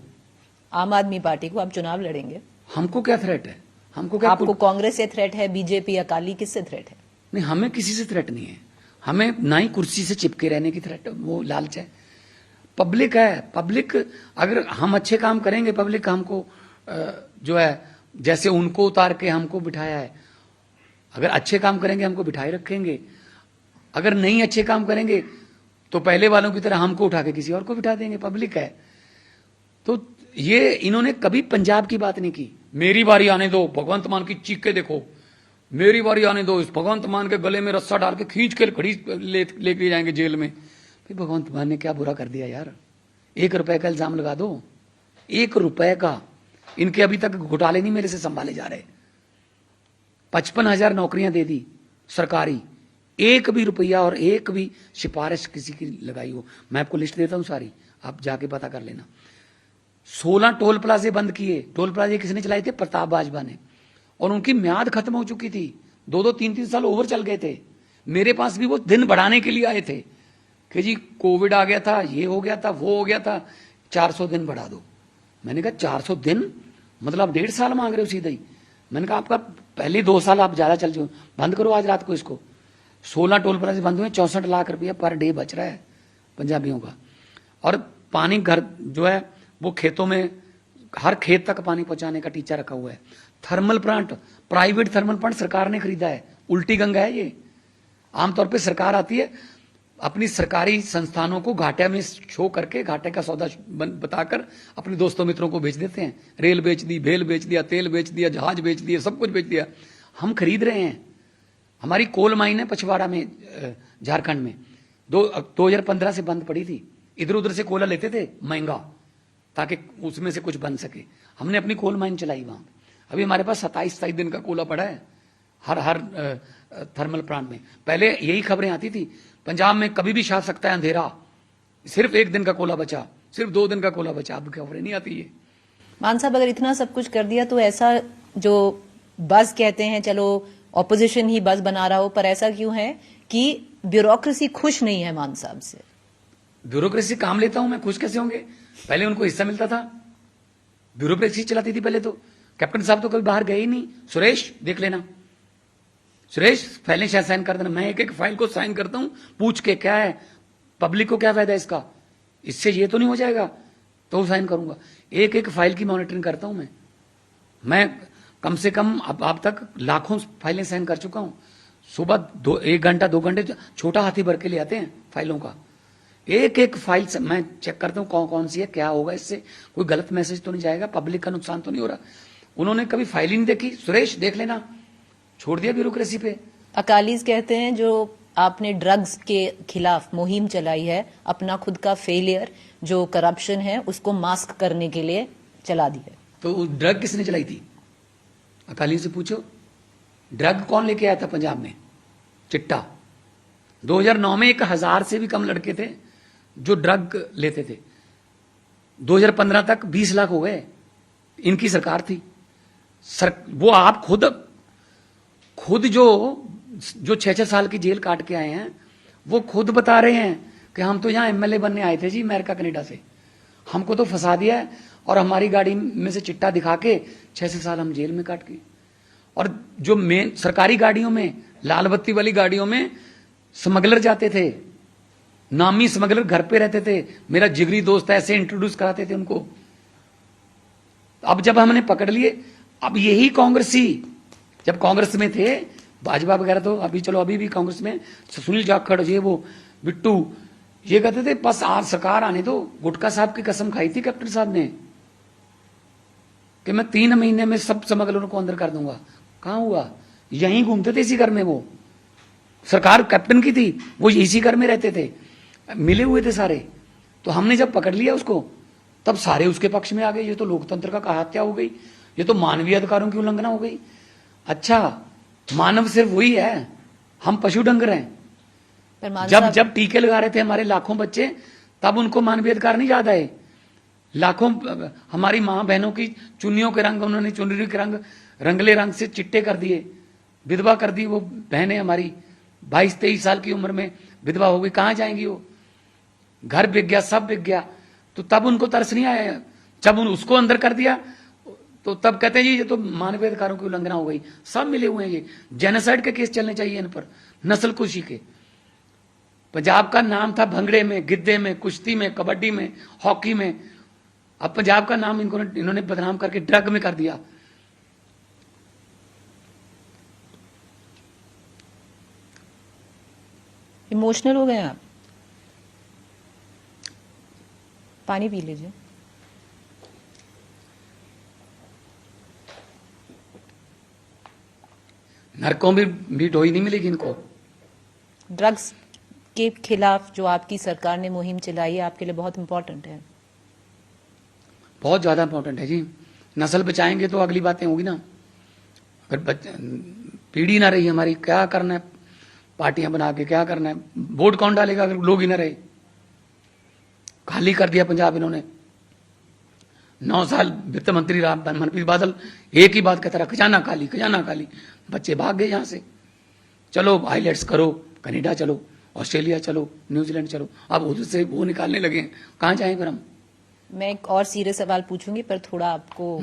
आम आदमी पार्टी को। आप चुनाव लड़ेंगे, हमको क्या थ्रेट है? हमको क्या? आपको कांग्रेस से थ्रेट है, बीजेपी, अकाली, किससे थ्रेट है? नहीं, हमें किसी से थ्रेट नहीं है। हमें ना ही कुर्सी से चिपके रहने की थ्रेट, वो लालच है। पब्लिक है, पब्लिक अगर हम अच्छे काम करेंगे, पब्लिक हमको जो है जैसे उनको उतार के हमको बिठाया है, अगर अच्छे काम करेंगे हमको बिठाए रखेंगे। अगर नहीं अच्छे काम करेंगे तो पहले वालों की तरह हमको उठा के किसी और को बिठा देंगे। पब्लिक है। तो ये इन्होंने कभी पंजाब की बात नहीं की। मेरी बारी आने दो, भगवंत मान की चीख के देखो, मेरी बारी आने दो। इस भगवंत मान के गले में रस्सा डाल के खींच के खड़ी लेके जाएंगे जेल में। भाई भगवंत मान ने क्या बुरा कर दिया यार? 1 रुपए का इल्जाम लगा दो, 1 रुपए का। इनके अभी तक घोटाले नहीं मेरे से संभाले जा रहे। 55,000 नौकरियां दे दी सरकारी, 1 भी रुपया और 1 भी सिफारिश किसी की लगाई हो। मैं आपको लिस्ट देता हूं सारी, आप जाके पता कर लेना। 16 टोल प्लाजे बंद किए। टोल प्लाजे किसने चलाए थे? प्रताप बाजवा ने। और उनकी म्याद खत्म हो चुकी थी, 2-2, 3-3 साल ओवर चल गए थे। मेरे पास भी वो दिन बढ़ाने के लिए आए थे कि जी कोविड आ गया था, ये हो गया था, वो हो गया था, 400 दिन बढ़ा दो। मैंने कहा 400 दिन मतलब आप 1.5 साल मांग रहे हो सीधा ही। मैंने कहा आपका पहले 2 साल आप ज्यादा चल जाओ, बंद करो आज रात को इसको। 16 टोल प्लाजे बंद हुए, 64 लाख रुपया पर डे बच रहा है पंजाबियों का। और पानी घर जो है वो खेतों में, हर खेत तक पानी पहुंचाने का टीचा रखा हुआ है। Thermal plant, private thermal plant सरकार ने खरीदा है। उल्टी गंगा है ये। आमतौर पे सरकार आती है, अपनी सरकारी संस्थानों को घाटे में शो करके, घाटे का सौदा बताकर अपने दोस्तों मित्रों को बेच देते हैं। रेल बेच दी, भेल बेच दिया, तेल बेच दिया, जहाज बेच दिया, सब कुछ बेच दिया। हम खरीद रहे हैं। हमारी कोल माइन है पछवाड़ा में, झारखंड में, 2015 से बंद पड़ी थी। इधर उधर से कोयला लेते थे महंगा, ताकि उसमें से कुछ बन सके। हमने अपनी कोल माइन चलाई वहां। अभी हमारे पास 27 दिन का कोयला पड़ा है हर थर्मल प्लांट में। पहले यही खबरें आती थी, पंजाब में कभी भी छा सकता है अंधेरा, सिर्फ 1 दिन का कोयला बचा, सिर्फ 2 दिन का कोयला बचा। अब खबरें नहीं आती है। मान साहब अगर इतना सब कुछ कर दिया तो ऐसा जो बस कहते हैं, चलो ऑपोजिशन ही बस बना रहा हो, पर ऐसा क्यों है कि ब्यूरोक्रेसी खुश नहीं है मान साहब से? ब्यूरोक्रेसी काम लेता हूं मैं, खुश कैसे होंगे? पहले उनको हिस्सा मिलता था, ब्यूरोक्रेसी चलाती थी पहले तो। कैप्टन साहब तो कभी बाहर गए ही नहीं। सुरेश देख लेना, सुरेश फाइलें शायद साइन कर देना। मैं एक एक फाइल को साइन करता हूं, पूछ के क्या है, पब्लिक को क्या फायदा है इसका, इससे ये तो नहीं हो जाएगा, तो साइन करूंगा। एक एक फाइल की मॉनिटरिंग करता हूं मैं कम से कम अब आप तक लाखों फाइलें साइन कर चुका हूं। सुबह 1 घंटा 2 घंटे छोटा हाथी भर के ले आते हैं फाइलों का। एक एक फाइल मैं चेक करता हूं कौन कौन सी है, क्या होगा इससे, कोई गलत मैसेज तो नहीं जाएगा, पब्लिक का नुकसान तो नहीं हो रहा। उन्होंने कभी फाइल ही नहीं देखी। सुरेश देख लेना, छोड़ दिया ब्यूरोक्रेसी पे। अकालीज कहते हैं जो आपने ड्रग्स के खिलाफ मुहिम चलाई है, अपना खुद का फेलियर जो करप्शन है उसको मास्क करने के लिए चला दी है। तो ड्रग किसने चलाई थी? अकालियों से पूछो। ड्रग कौन लेके आया था पंजाब में? चिट्टा। 2009 में 1000 से भी कम लड़के थे जो ड्रग लेते थे। 2015 तक 20 लाख हो गए। इनकी सरकार थी। वो आप खुद जो 6-6 साल की जेल काट के आए हैं, वो खुद बता रहे हैं कि हम तो यहां MLA बनने आए थे जी, अमेरिका कनाडा से। हमको तो फंसा दिया है और हमारी गाड़ी में से चिट्टा दिखा के 6 साल हम जेल में काट गए। और जो मेन सरकारी गाड़ियों में, लाल बत्ती वाली गाड़ियों में स्मगलर जाते थे, नामी स्मगलर घर पे रहते थे। मेरा जिगरी दोस्त ऐसे इंट्रोड्यूस कराते थे उनको। अब जब हमने पकड़ लिए, अब यही कांग्रेसी जब कांग्रेस में थे, भाजपा वगैरह तो अभी चलो अभी भी कांग्रेस में, सुनील जाखड़, ये वो बिट्टू, ये कहते थे बस आज सरकार आने दो। गुटका साहब की कसम खाई थी कैप्टन साहब ने कि मैं 3 महीने में सब स्मगलरों को अंदर कर दूंगा। कहां हुआ? यहीं घूमते थे इसी घर में। वो सरकार कैप्टन की थी, वो इसी घर में रहते थे, मिले हुए थे सारे। तो हमने जब पकड़ लिया उसको, तब सारे उसके पक्ष में आ गए। ये तो लोकतंत्र का हत्या हो गई, ये तो मानवीय अधिकारों की उल्लंघना हो गई। अच्छा, मानव सिर्फ वही है, हम पशु डंगर हैं। पर मान जब साहब- जब टीके लगा रहे थे हमारे लाखों बच्चे, तब उनको मानवीय अधिकार नहीं याद आए। लाखों हमारी माँ बहनों की चुन्नियों के रंग, उन्होंने चुनरी के रंग रंगले रंग से चिट्टे कर दिए, विधवा कर दी। वो बहनें हमारी 22-23 साल की उम्र में विधवा हो गई, कहाँ जाएंगी वो? घर बिक गया, सब बिक गया। तो तब उनको तरस नहीं आया। जब उसको अंदर कर दिया तो तब कहते हैं जी ये तो मानवीय अधिकारों की उल्लंघना हो गई। सब मिले हुए हैं, ये जेनोसाइड के केस चलने चाहिए इन पर, नस्लकुशी के। पंजाब का नाम था भंगड़े में, गिद्दे में, कुश्ती में, कबड्डी में, हॉकी में। अब पंजाब का नाम इन्होंने बदनाम करके ड्रग में कर दिया। इमोशनल हो गए आप? पानी पी लीजिए। नरकों भी ढोई नहीं मिलेगी इनको। ड्रग्स के खिलाफ जो आपकी सरकार ने मुहिम चलाई है, आपके लिए बहुत इंपॉर्टेंट है। बहुत ज्यादा इंपॉर्टेंट है जी। नस्ल बचाएंगे तो अगली बातें होगी ना। अगर पीढ़ी ना रही हमारी, क्या करना है पार्टियां बना के, क्या करना है? वोट कौन डालेगा अगर लोग ही ना रहे? खाली कर दिया पंजाब इन्होंने। 9 साल वित्त मंत्री रहा मनप्रीत बादल, एक ही बात कहता रहा, खजाना खाली, खजाना खाली। बच्चे भाग गए यहां से। चलो आईलेट्स करो, कनाडा चलो, ऑस्ट्रेलिया चलो, न्यूजीलैंड चलो। अब उधर से वो निकालने लगे, कहां जाएं फिर हम? मैं एक और सीरियस सवाल पूछूंगी, पर थोड़ा आपको,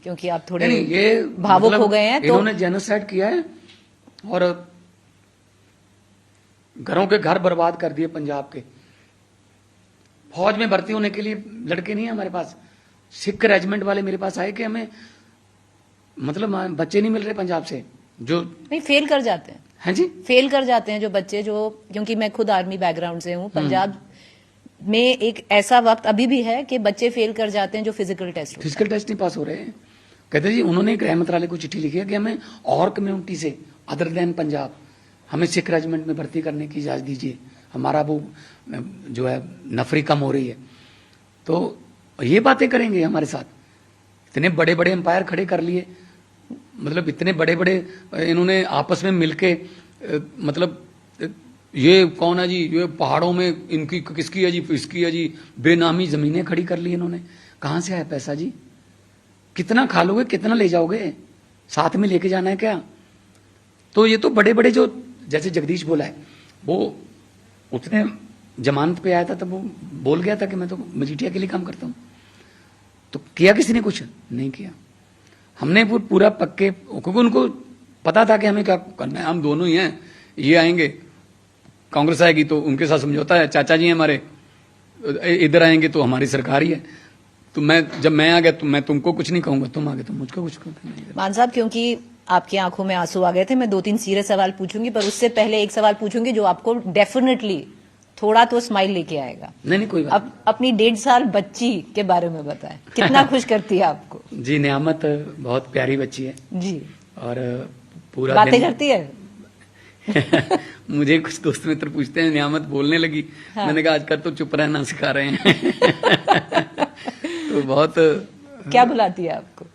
क्योंकि आप थोड़े नहीं, ये भावुक मतलब हो गए हैं, तो इन्होंने जेनोसाइड किया है और घरों के घर बर्बाद कर दिए पंजाब के। फौज में भर्ती होने के लिए लड़के नहीं है हमारे पास। सिख रेजिमेंट वाले मेरे पास आए कि हमें मतलब बच्चे नहीं मिल रहे पंजाब से, जो नहीं फेल कर जाते हैं। हैं जी, फेल कर जाते हैं जो बच्चे, जो, क्योंकि मैं खुद आर्मी बैकग्राउंड से हूँ। पंजाब में एक ऐसा वक्त अभी भी है कि बच्चे फेल कर जाते हैं जो फिजिकल टेस्ट नहीं पास हो रहे हैं। कहते जी उन्होंने गृह मंत्रालय को चिट्ठी लिखी है कि हमें और कम्युनिटी से अदर देन पंजाब हमें सिख रेजिमेंट में भर्ती करने की इजाजत दीजिए, हमारा वो जो है नफरी कम हो रही है। तो ये बातें करेंगे हमारे साथ। इतने बड़े बड़े एम्पायर खड़े कर लिए, मतलब इतने बड़े बड़े इन्होंने आपस में मिलके मतलब ये कौन है जी, ये पहाड़ों में इनकी किसकी है जी, इसकी है जी, बेनामी जमीनें खड़ी कर ली इन्होंने। कहां से आया पैसा जी? कितना खा लोगे, कितना ले जाओगे? साथ में लेके जाना है क्या? तो ये तो बड़े बड़े जो, जैसे जगदीश बोला है, वो उतने जमानत पे आया था तब वो बोल गया था कि मैं तो मजीठिया के लिए काम करता हूं। तो किया किसी ने? कुछ नहीं किया। हमने पूरा पक्के, क्योंकि उनको पता था कि हमें क्या करना है। हम दोनों ही हैं, ये आएंगे, कांग्रेस आएगी तो उनके साथ समझौता है, चाचा जी हैं हमारे, इधर आएंगे तो हमारी सरकार ही है। तो जब मैं आ गया तो मैं तुमको कुछ नहीं कहूंगा, तुम आ गए तो मुझको कुछ नहीं। मान साहब, क्योंकि आपकी आंखों में आंसू आ गए थे, मैं 2-3 सीरियस सवाल पूछूंगी, पर उससे पहले एक सवाल पूछूंगी जो आपको डेफिनेटली थोड़ा तो स्माइल लेके आएगा। नहीं कोई बात। अब अपनी 1.5 साल बच्ची के बारे में बताएं, कितना खुश करती है आपको? जी, नियामत बहुत प्यारी बच्ची है जी। और पूरा बातें करती है? मुझे कुछ दोस्त मित्र पूछते हैं, नियामत बोलने लगी। हाँ। मैंने कहा आजकल तो चुप रहना सिखा रहे हैं। तो बहुत। क्या बुलाती है आपको?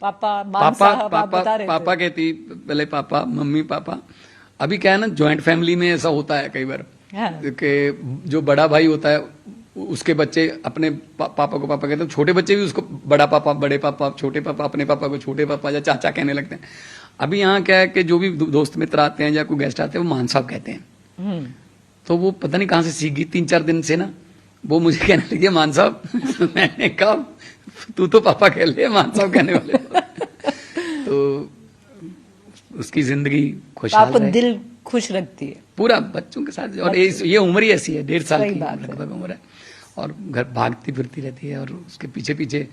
पापा, पापा कहती पहले, पापा, मम्मी, पापा। अभी क्या है ना, ज्वाइंट फैमिली में ऐसा होता है कई बार। हाँ। कि जो बड़ा भाई होता है उसके बच्चे अपने पापा को पापा कहते हैं, छोटे बच्चे भी उसको बड़ा पापा, बड़े पापा, छोटे पापा अपने पापा को छोटे पापा या चाचा कहने लगते हैं। अभी यहाँ क्या है कि जो भी दोस्त मित्र आते हैं या कोई गेस्ट आते हैं वो मान साहब कहते हैं। तो वो पता नहीं कहां से सीख गई, 3-4 दिन से ना वो मुझे कहने लगी मान साहब। मैंने कहा तू तो पापा कह ले, मान साहब कहने वाले। तो उसकी जिंदगी खुशहाल आपको दिल खुश रखती है पूरा बच्चों के साथ। और ये उम्र ही ऐसी है, 1.5 साल की लगभग उम्र है, और घर भागती फिरती रहती है और उसके पीछे पीछे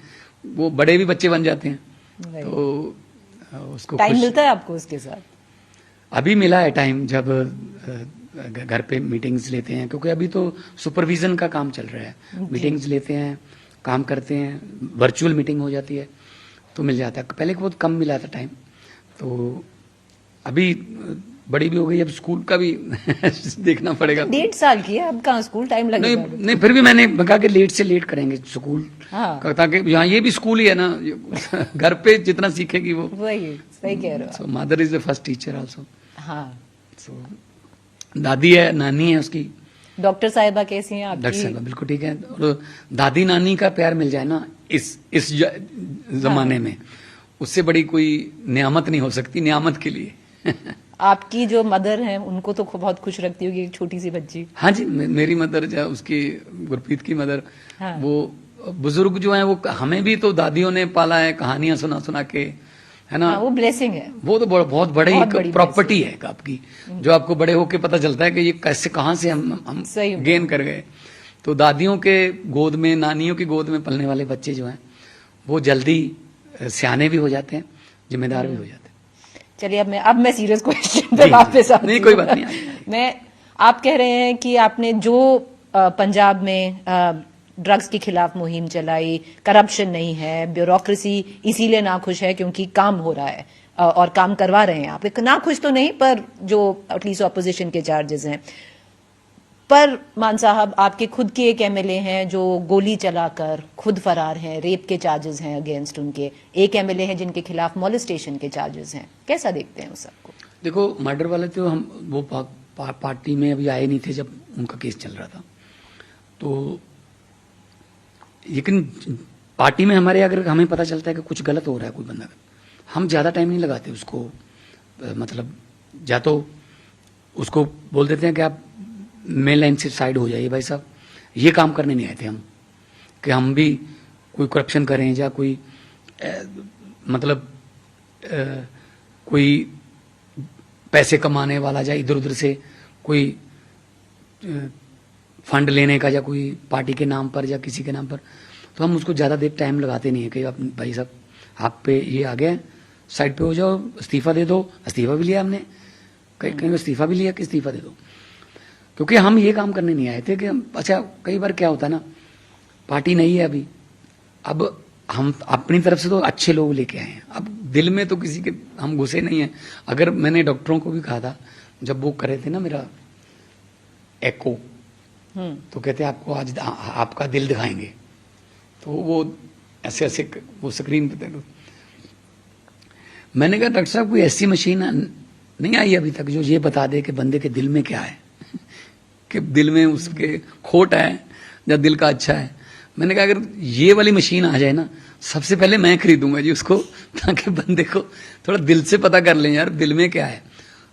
वो बड़े भी बच्चे बन जाते हैं। तो उसको टाइम मिलता है आपको उसके साथ? अभी मिला है टाइम, जब घर पे मीटिंग्स लेते हैं, क्योंकि अभी तो सुपरविजन का काम चल रहा है। मीटिंग्स लेते हैं, काम करते हैं, वर्चुअल मीटिंग हो जाती है तो मिल जाता है। पहले बहुत कम मिला था टाइम, तो अभी बड़ी भी हो गई, अब स्कूल का भी देखना पड़ेगा। 1.5 साल की है, अब कहाँ स्कूल टाइम लगेगा? नहीं, फिर भी मैंने कहा कि लेट से लेट करेंगे स्कूल। हाँ। ताकि यहाँ ये भी स्कूल ही है ना, घर पे जितना सीखेगी वो। वही, सही कह रहे हो। So mother is the first teacher also. हाँ। सो दादी है, नानी है उसकी। डॉक्टर साहिबा कैसी हैं आपकी? डॉक्टर साहिबा बिल्कुल ठीक है। और दादी नानी का प्यार मिल जाए ना इस जमाने में, उससे बड़ी कोई नियामत नहीं हो सकती नियामत के लिए। आपकी जो मदर हैं उनको तो बहुत खुश रखती होगी एक छोटी सी बच्ची। हाँ जी, मेरी मदर जो उसकी गुरप्रीत की मदर, हाँ। वो बुजुर्ग जो हैं वो हमें भी तो दादियों ने पाला है, कहानियां सुना सुना के, है ना। हाँ, वो ब्लेसिंग है। वो तो बहुत बड़ी प्रॉपर्टी है आपकी, जो आपको बड़े होके पता चलता है कि ये कैसे कहाँ से हम गेन कर गए। तो दादियों के गोद में, नानियों की गोद में पलने वाले बच्चे जो हैं वो जल्दी सियाने भी हो जाते हैं, जिम्मेदार भी हो जाते हैं। चलिए अब मैं सीरियस क्वेश्चन पे वापस आती हूँ। नहीं, कोई बात नहीं। आप कह रहे हैं कि आपने जो पंजाब में ड्रग्स के खिलाफ मुहिम चलाई, करप्शन नहीं है, ब्यूरोक्रेसी इसीलिए नाखुश है क्योंकि काम हो रहा है और काम करवा रहे हैं आप, नाखुश तो नहीं पर जो एटलीस्ट ऑपोजिशन के चार्जेस हैं। पर मान साहब आपके खुद के एक एमएलए हैं जो गोली चलाकर खुद फरार हैं, रेप के चार्जेस हैं अगेंस्ट उनके। एक एमएलए हैं जिनके खिलाफ मॉलेस्टेशन के चार्जेस हैं। कैसा देखते हैं उस सबको? देखो, मर्डर वाले तो हम वो पार्टी में अभी आए नहीं थे जब उनका केस चल रहा था, तो लेकिन पार्टी में हमारे अगर हमें पता चलता है कि कुछ गलत हो रहा है कोई बंदा, हम ज्यादा टाइम नहीं लगाते उसको, मतलब या तो उसको बोल देते हैं कि आप मेन लाइन से साइड हो जाइए भाई साहब, ये काम करने नहीं आए थे हम कि हम भी कोई करप्शन करें या कोई मतलब कोई पैसे कमाने वाला या इधर उधर से कोई फंड लेने का या कोई पार्टी के नाम पर या किसी के नाम पर, तो हम उसको ज़्यादा देर टाइम लगाते नहीं है कि आप भाई साहब आप पे ये आ गया, साइड पे हो जाओ, इस्तीफा दे दो। इस्तीफा भी लिया हमने, कहीं इस्तीफा भी लिया कि इस्तीफा दे दो, क्योंकि हम ये काम करने नहीं आए थे कि हम, अच्छा कई बार क्या होता है ना, पार्टी नहीं है अभी, अब हम अपनी तरफ से तो अच्छे लोग लेके आए हैं, अब दिल में तो किसी के हम घुसे नहीं हैं। अगर मैंने डॉक्टरों को भी कहा था जब वो करे थे ना मेरा एको, तो कहते आपको आज आपका दिल दिखाएंगे, तो वो ऐसे ऐसे वो स्क्रीन पे थे। मैंने कहा डॉक्टर साहब कोई ऐसी मशीन नहीं आई अभी तक जो ये बता दे कि बंदे के दिल में क्या है, कि दिल में उसके खोट है या दिल का अच्छा है। मैंने कहा अगर ये वाली मशीन आ जाए ना, सबसे पहले मैं खरीदूंगा जी उसको, ताकि बंदे को थोड़ा दिल से पता कर लें यार दिल में क्या है।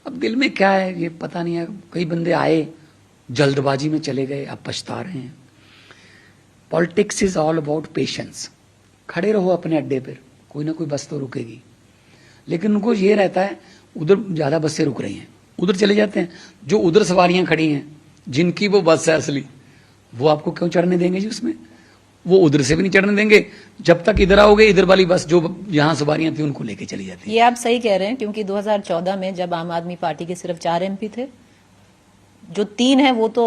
अब दिल में क्या है ये पता नहीं है, कई बंदे आए जल्दबाजी में चले गए, अब पछता रहे हैं। Politics is all about patience. खड़े रहो अपने अड्डे पर, कोई ना कोई बस तो रुकेगी, लेकिन उनको ये रहता है उधर ज्यादा बसें रुक रही हैं, उधर चले जाते हैं। जो उधर सवारियां खड़ी हैं जिनकी वो बस है असली, वो आपको क्यों चढ़ने देंगे जी उसमें, वो उधर से भी नहीं चढ़ने देंगे जब तक इधर आओगे। इधर वाली बस जो जहां सवारियां थी उनको लेके चली जाती है। ये आप सही कह रहे हैं, क्योंकि 2014 में जब आम आदमी पार्टी के सिर्फ 4 एमपी थे, जो 3 हैं वो तो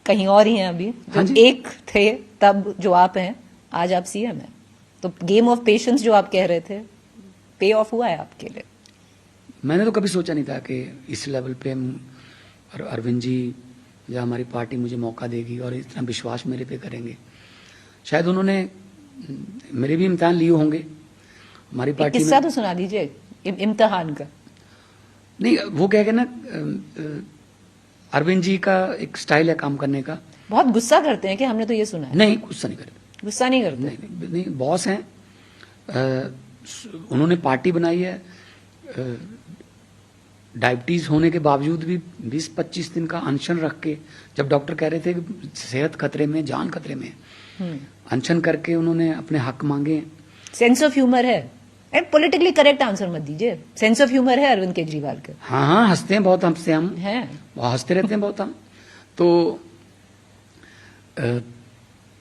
कहीं और ही हैं अभी, जो 1 थे तब जो आप हैं, आज आप सीएम हैं। तो गेम ऑफ पेशेंस जो आप कह रहे थे पे ऑफ हुआ है आपके लिए। मैंने तो कभी सोचा नहीं था कि इस लेवल पे अरविंद जी या हमारी पार्टी मुझे मौका देगी और इतना विश्वास मेरे पे करेंगे। शायद उन्होंने मेरे भी इम्तिहान लिए होंगे हमारी पार्टी में। किस्सा तो सुना दीजिए इम्तिहान का। नहीं, वो कह के ना अरविंद जी का एक स्टाइल है काम करने का। बहुत गुस्सा करते हैं कि हमने तो ये सुना है। नहीं, गुस्सा नहीं करते। गुस्सा नहीं करते? नहीं, बॉस हैं, उन्होंने पार्टी बनाई है, डायबिटीज होने के बावजूद भी 20-25 दिन का अनशन रख के, जब डॉक्टर कह रहे थे कि सेहत खतरे में, जान खतरे में, अनशन करके उन्होंने अपने हक मांगे। सेंस ऑफ ह्यूमर है। पॉलिटिकली करेक्ट आंसर मत दीजिए, सेंस ऑफ ह्यूमर है अरविंद केजरीवाल का। हाँ, हंसते हैं बहुत, हमसे हम हैं, हंसते रहते हैं बहुत हम। तो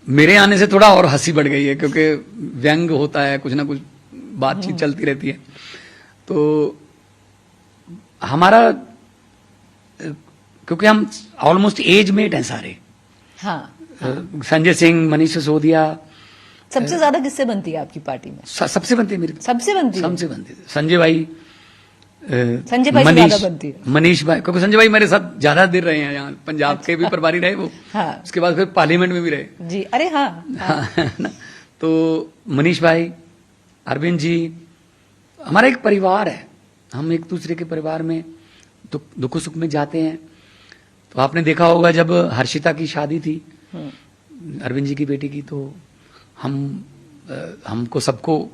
मेरे आने से थोड़ा और हंसी बढ़ गई है, क्योंकि व्यंग होता है, कुछ ना कुछ बातचीत चलती रहती है। तो हमारा, क्योंकि हम ऑलमोस्ट एज मेट हैं सारे। हाँ, संजय सिंह, मनीष सिसोदिया। सबसे ज्यादा किससे बनती है आपकी पार्टी में? सबसे बनती है मेरी। सबसे बनती है? सबसे बनती है। संजय भाई ज्यादा बनती है। मनीष भाई, क्योंकि संजय भाई मेरे साथ ज्यादा देर रहे हैं यहाँ, पंजाब के भी प्रभारी रहे वो। हाँ। उसके बाद फिर पार्लियामेंट में भी रहे जी। अरे हाँ। तो मनीष भाई, अरविंद जी, हमारा एक परिवार है, हम एक दूसरे के परिवार में दुख सुख में जाते हैं। तो आपने देखा होगा जब हर्षिता की शादी थी अरविंद जी की बेटी की, तो हमको सबको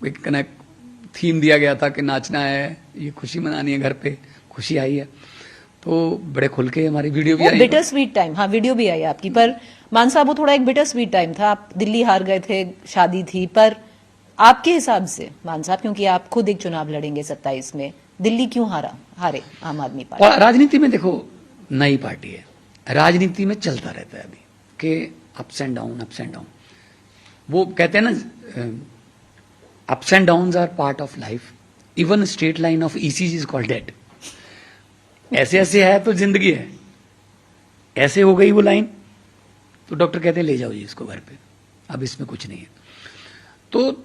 एक थीम दिया गया था कि नाचना है, ये खुशी मनानी है, घर पे खुशी आई है, तो बड़े खुल के हमारी वीडियो भी आई। बिटर स्वीट टाइम, हाँ वीडियो भी आई आपकी, पर मान साहब वो थोड़ा एक बिटर स्वीट टाइम था। आप दिल्ली हार गए थे, शादी थी, पर आपके हिसाब से मान साहब, क्योंकि आप खुद एक चुनाव लड़ेंगे 27 में, दिल्ली क्यों हारे आम आदमी पार्टी? राजनीति में देखो नई पार्टी है, राजनीति में चलता रहता है अभी कि ups and down, ups and down. वो कहते हैं ना, ups and downs are part of life, even straight line of ECG is called dead. ऐसे ऐसे है तो जिंदगी है, ऐसे हो गई वो लाइन तो डॉक्टर कहते हैं ले जाओ जी इसको घर पे, अब इसमें कुछ नहीं है। तो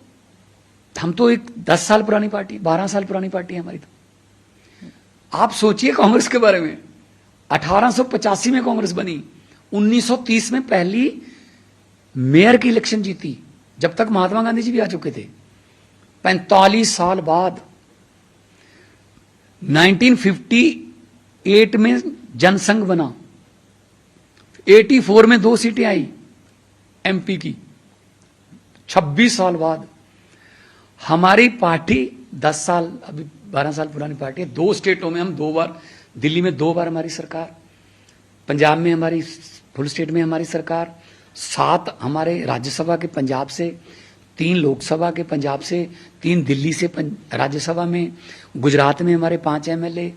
हम तो एक 10 साल पुरानी पार्टी, 12 साल पुरानी पार्टी है हमारी। तो आप सोचिए कांग्रेस के बारे में, 1885 में कांग्रेस बनी, 1930 में पहली मेयर की इलेक्शन जीती, जब तक महात्मा गांधी जी भी आ चुके थे। 45 साल बाद 1958 में जनसंघ बना, 84 में 2 सीटें आई एमपी की। 26 साल बाद हमारी पार्टी 10 साल, अभी 12 साल पुरानी पार्टी है। 2 स्टेटों में हम 2 बार, दिल्ली में 2 बार हमारी सरकार, पंजाब में हमारी फुल स्टेट में हमारी सरकार, 7 हमारे राज्यसभा के पंजाब से, 3 लोकसभा के पंजाब से, 3 दिल्ली से राज्यसभा में, गुजरात में हमारे 5 एमएलए,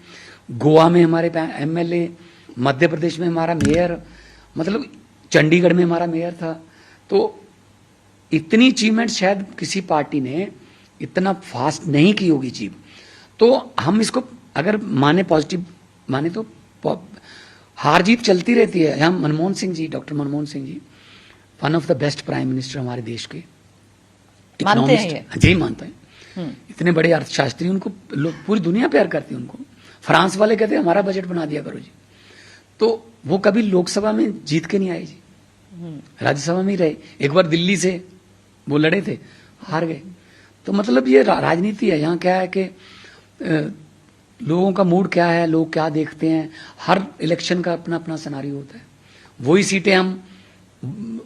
गोवा में हमारे एमएलए, मध्य प्रदेश में हमारा मेयर, मतलब चंडीगढ़ में हमारा मेयर था। तो इतनी अचीवमेंट शायद किसी पार्टी ने इतना फास्ट नहीं की होगी अचीव। तो हम इसको अगर माने पॉजिटिव माने तो हार जीत चलती रहती है। हम Manmohan Singh ji, doctor Manmohan Singh ji, one of the best prime minister हमारे देश के, मानते हैं जी मानते हैं। इतने बड़े अर्थशास्त्री, उनको लोग पूरी दुनिया प्यार करती है उनको। फ्रांस वाले कहते हैं हमारा बजट बना दिया करो जी। तो वो कभी लोकसभा में जीत के नहीं आए जी, राज्यसभा में ही रहे। एक बार दिल्ली से वो लड़े थे, हार गए। तो मतलब ये राजनीति है। यहाँ क्या है कि लोगों का मूड क्या है, लोग क्या देखते हैं, हर इलेक्शन का अपना अपना सिनारियो होता है। वही सीटें हम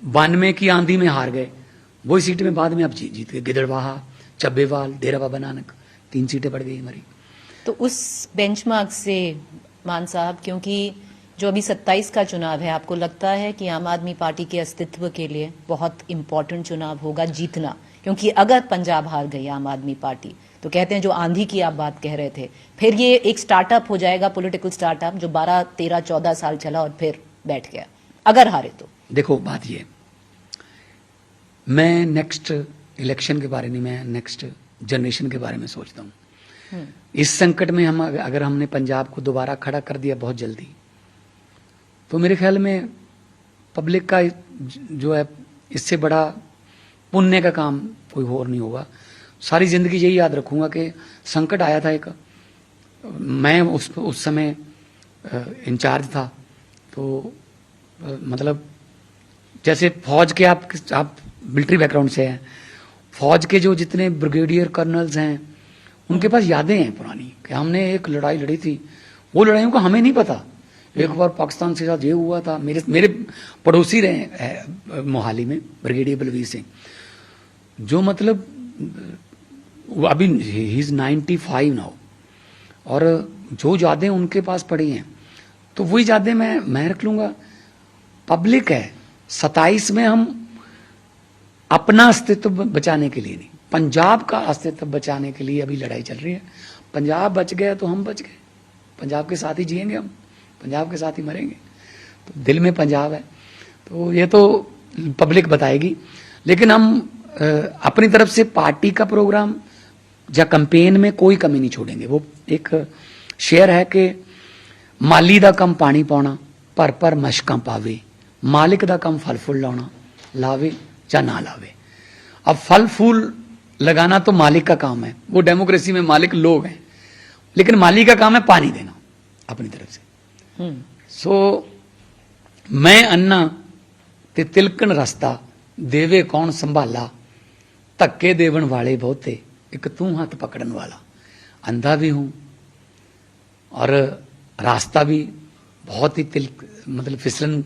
92 की आंधी में हार गए, वही सीटें में बाद में अब जीत गए। गिदड़बाहा, चब्बेवाल, डेरा बाबा नानक, 3 सीटें बढ़ गई हमारी। तो उस बेंचमार्क से मान साहब, क्योंकि जो अभी 27 का चुनाव है, आपको लगता है कि आम आदमी पार्टी के अस्तित्व के लिए बहुत इंपॉर्टेंट चुनाव होगा जीतना? क्योंकि अगर पंजाब हार गई आम आदमी पार्टी, तो कहते हैं जो आंधी की आप बात कह रहे थे, फिर ये एक स्टार्टअप हो जाएगा, पॉलिटिकल स्टार्टअप, जो 12, 13, 14 साल चला और फिर बैठ गया अगर हारे तो। देखो बात ये, मैं नेक्स्ट इलेक्शन के बारे में, मैं नेक्स्ट जनरेशन के बारे में सोचता हूँ। इस संकट में हम अगर हमने पंजाब को दोबारा खड़ा कर दिया बहुत जल्दी, तो मेरे ख्याल में पब्लिक का जो है इससे बड़ा पुण्य का काम कोई और नहीं होगा। सारी जिंदगी यही याद रखूंगा कि संकट आया था एक, मैं उस समय इंचार्ज था। तो मतलब जैसे फौज के आप मिलिट्री बैकग्राउंड से हैं, फौज के जो जितने ब्रिगेडियर कर्नल्स हैं उनके पास यादें हैं पुरानी कि हमने एक लड़ाई लड़ी थी। वो लड़ाइयों का हमें नहीं पता। एक बार पाकिस्तान के साथ ये हुआ था, मेरे पड़ोसी रहे मोहाली में ब्रिगेडियर बलवीर सिंह, जो मतलब वो अभी ही इज 95 नाउ, और जो यादें उनके पास पड़ी हैं तो वही यादें मैं रख लूंगा। पब्लिक है, 27 में हम अपना अस्तित्व बचाने के लिए नहीं, पंजाब का अस्तित्व बचाने के लिए अभी लड़ाई चल रही है। पंजाब बच गया तो हम बच गए, पंजाब के साथ ही जिएंगे हम, पंजाब के साथ ही मरेंगे। तो दिल में पंजाब है, तो ये तो पब्लिक बताएगी। लेकिन हम अपनी तरफ से पार्टी का प्रोग्राम या कैंपेन में कोई कमी नहीं छोड़ेंगे। वो एक शेयर है कि माली दा कम पानी पाना, पर मशकां पावे, मालिक दा कम फल फूल लाना, लावे या ना लावे। अब फल फूल लगाना तो मालिक का काम है, वो डेमोक्रेसी में मालिक लोग हैं, लेकिन मालिक का काम है पानी देना अपनी तरफ से। सो मैं अन्ना ते तिलकन रस्ता देवे कौन संभाला, धक्के देवन वाले बहुते एक तू हाथ पकड़न वाला। अंधा भी हूं और रास्ता भी बहुत ही मतलब फिसलन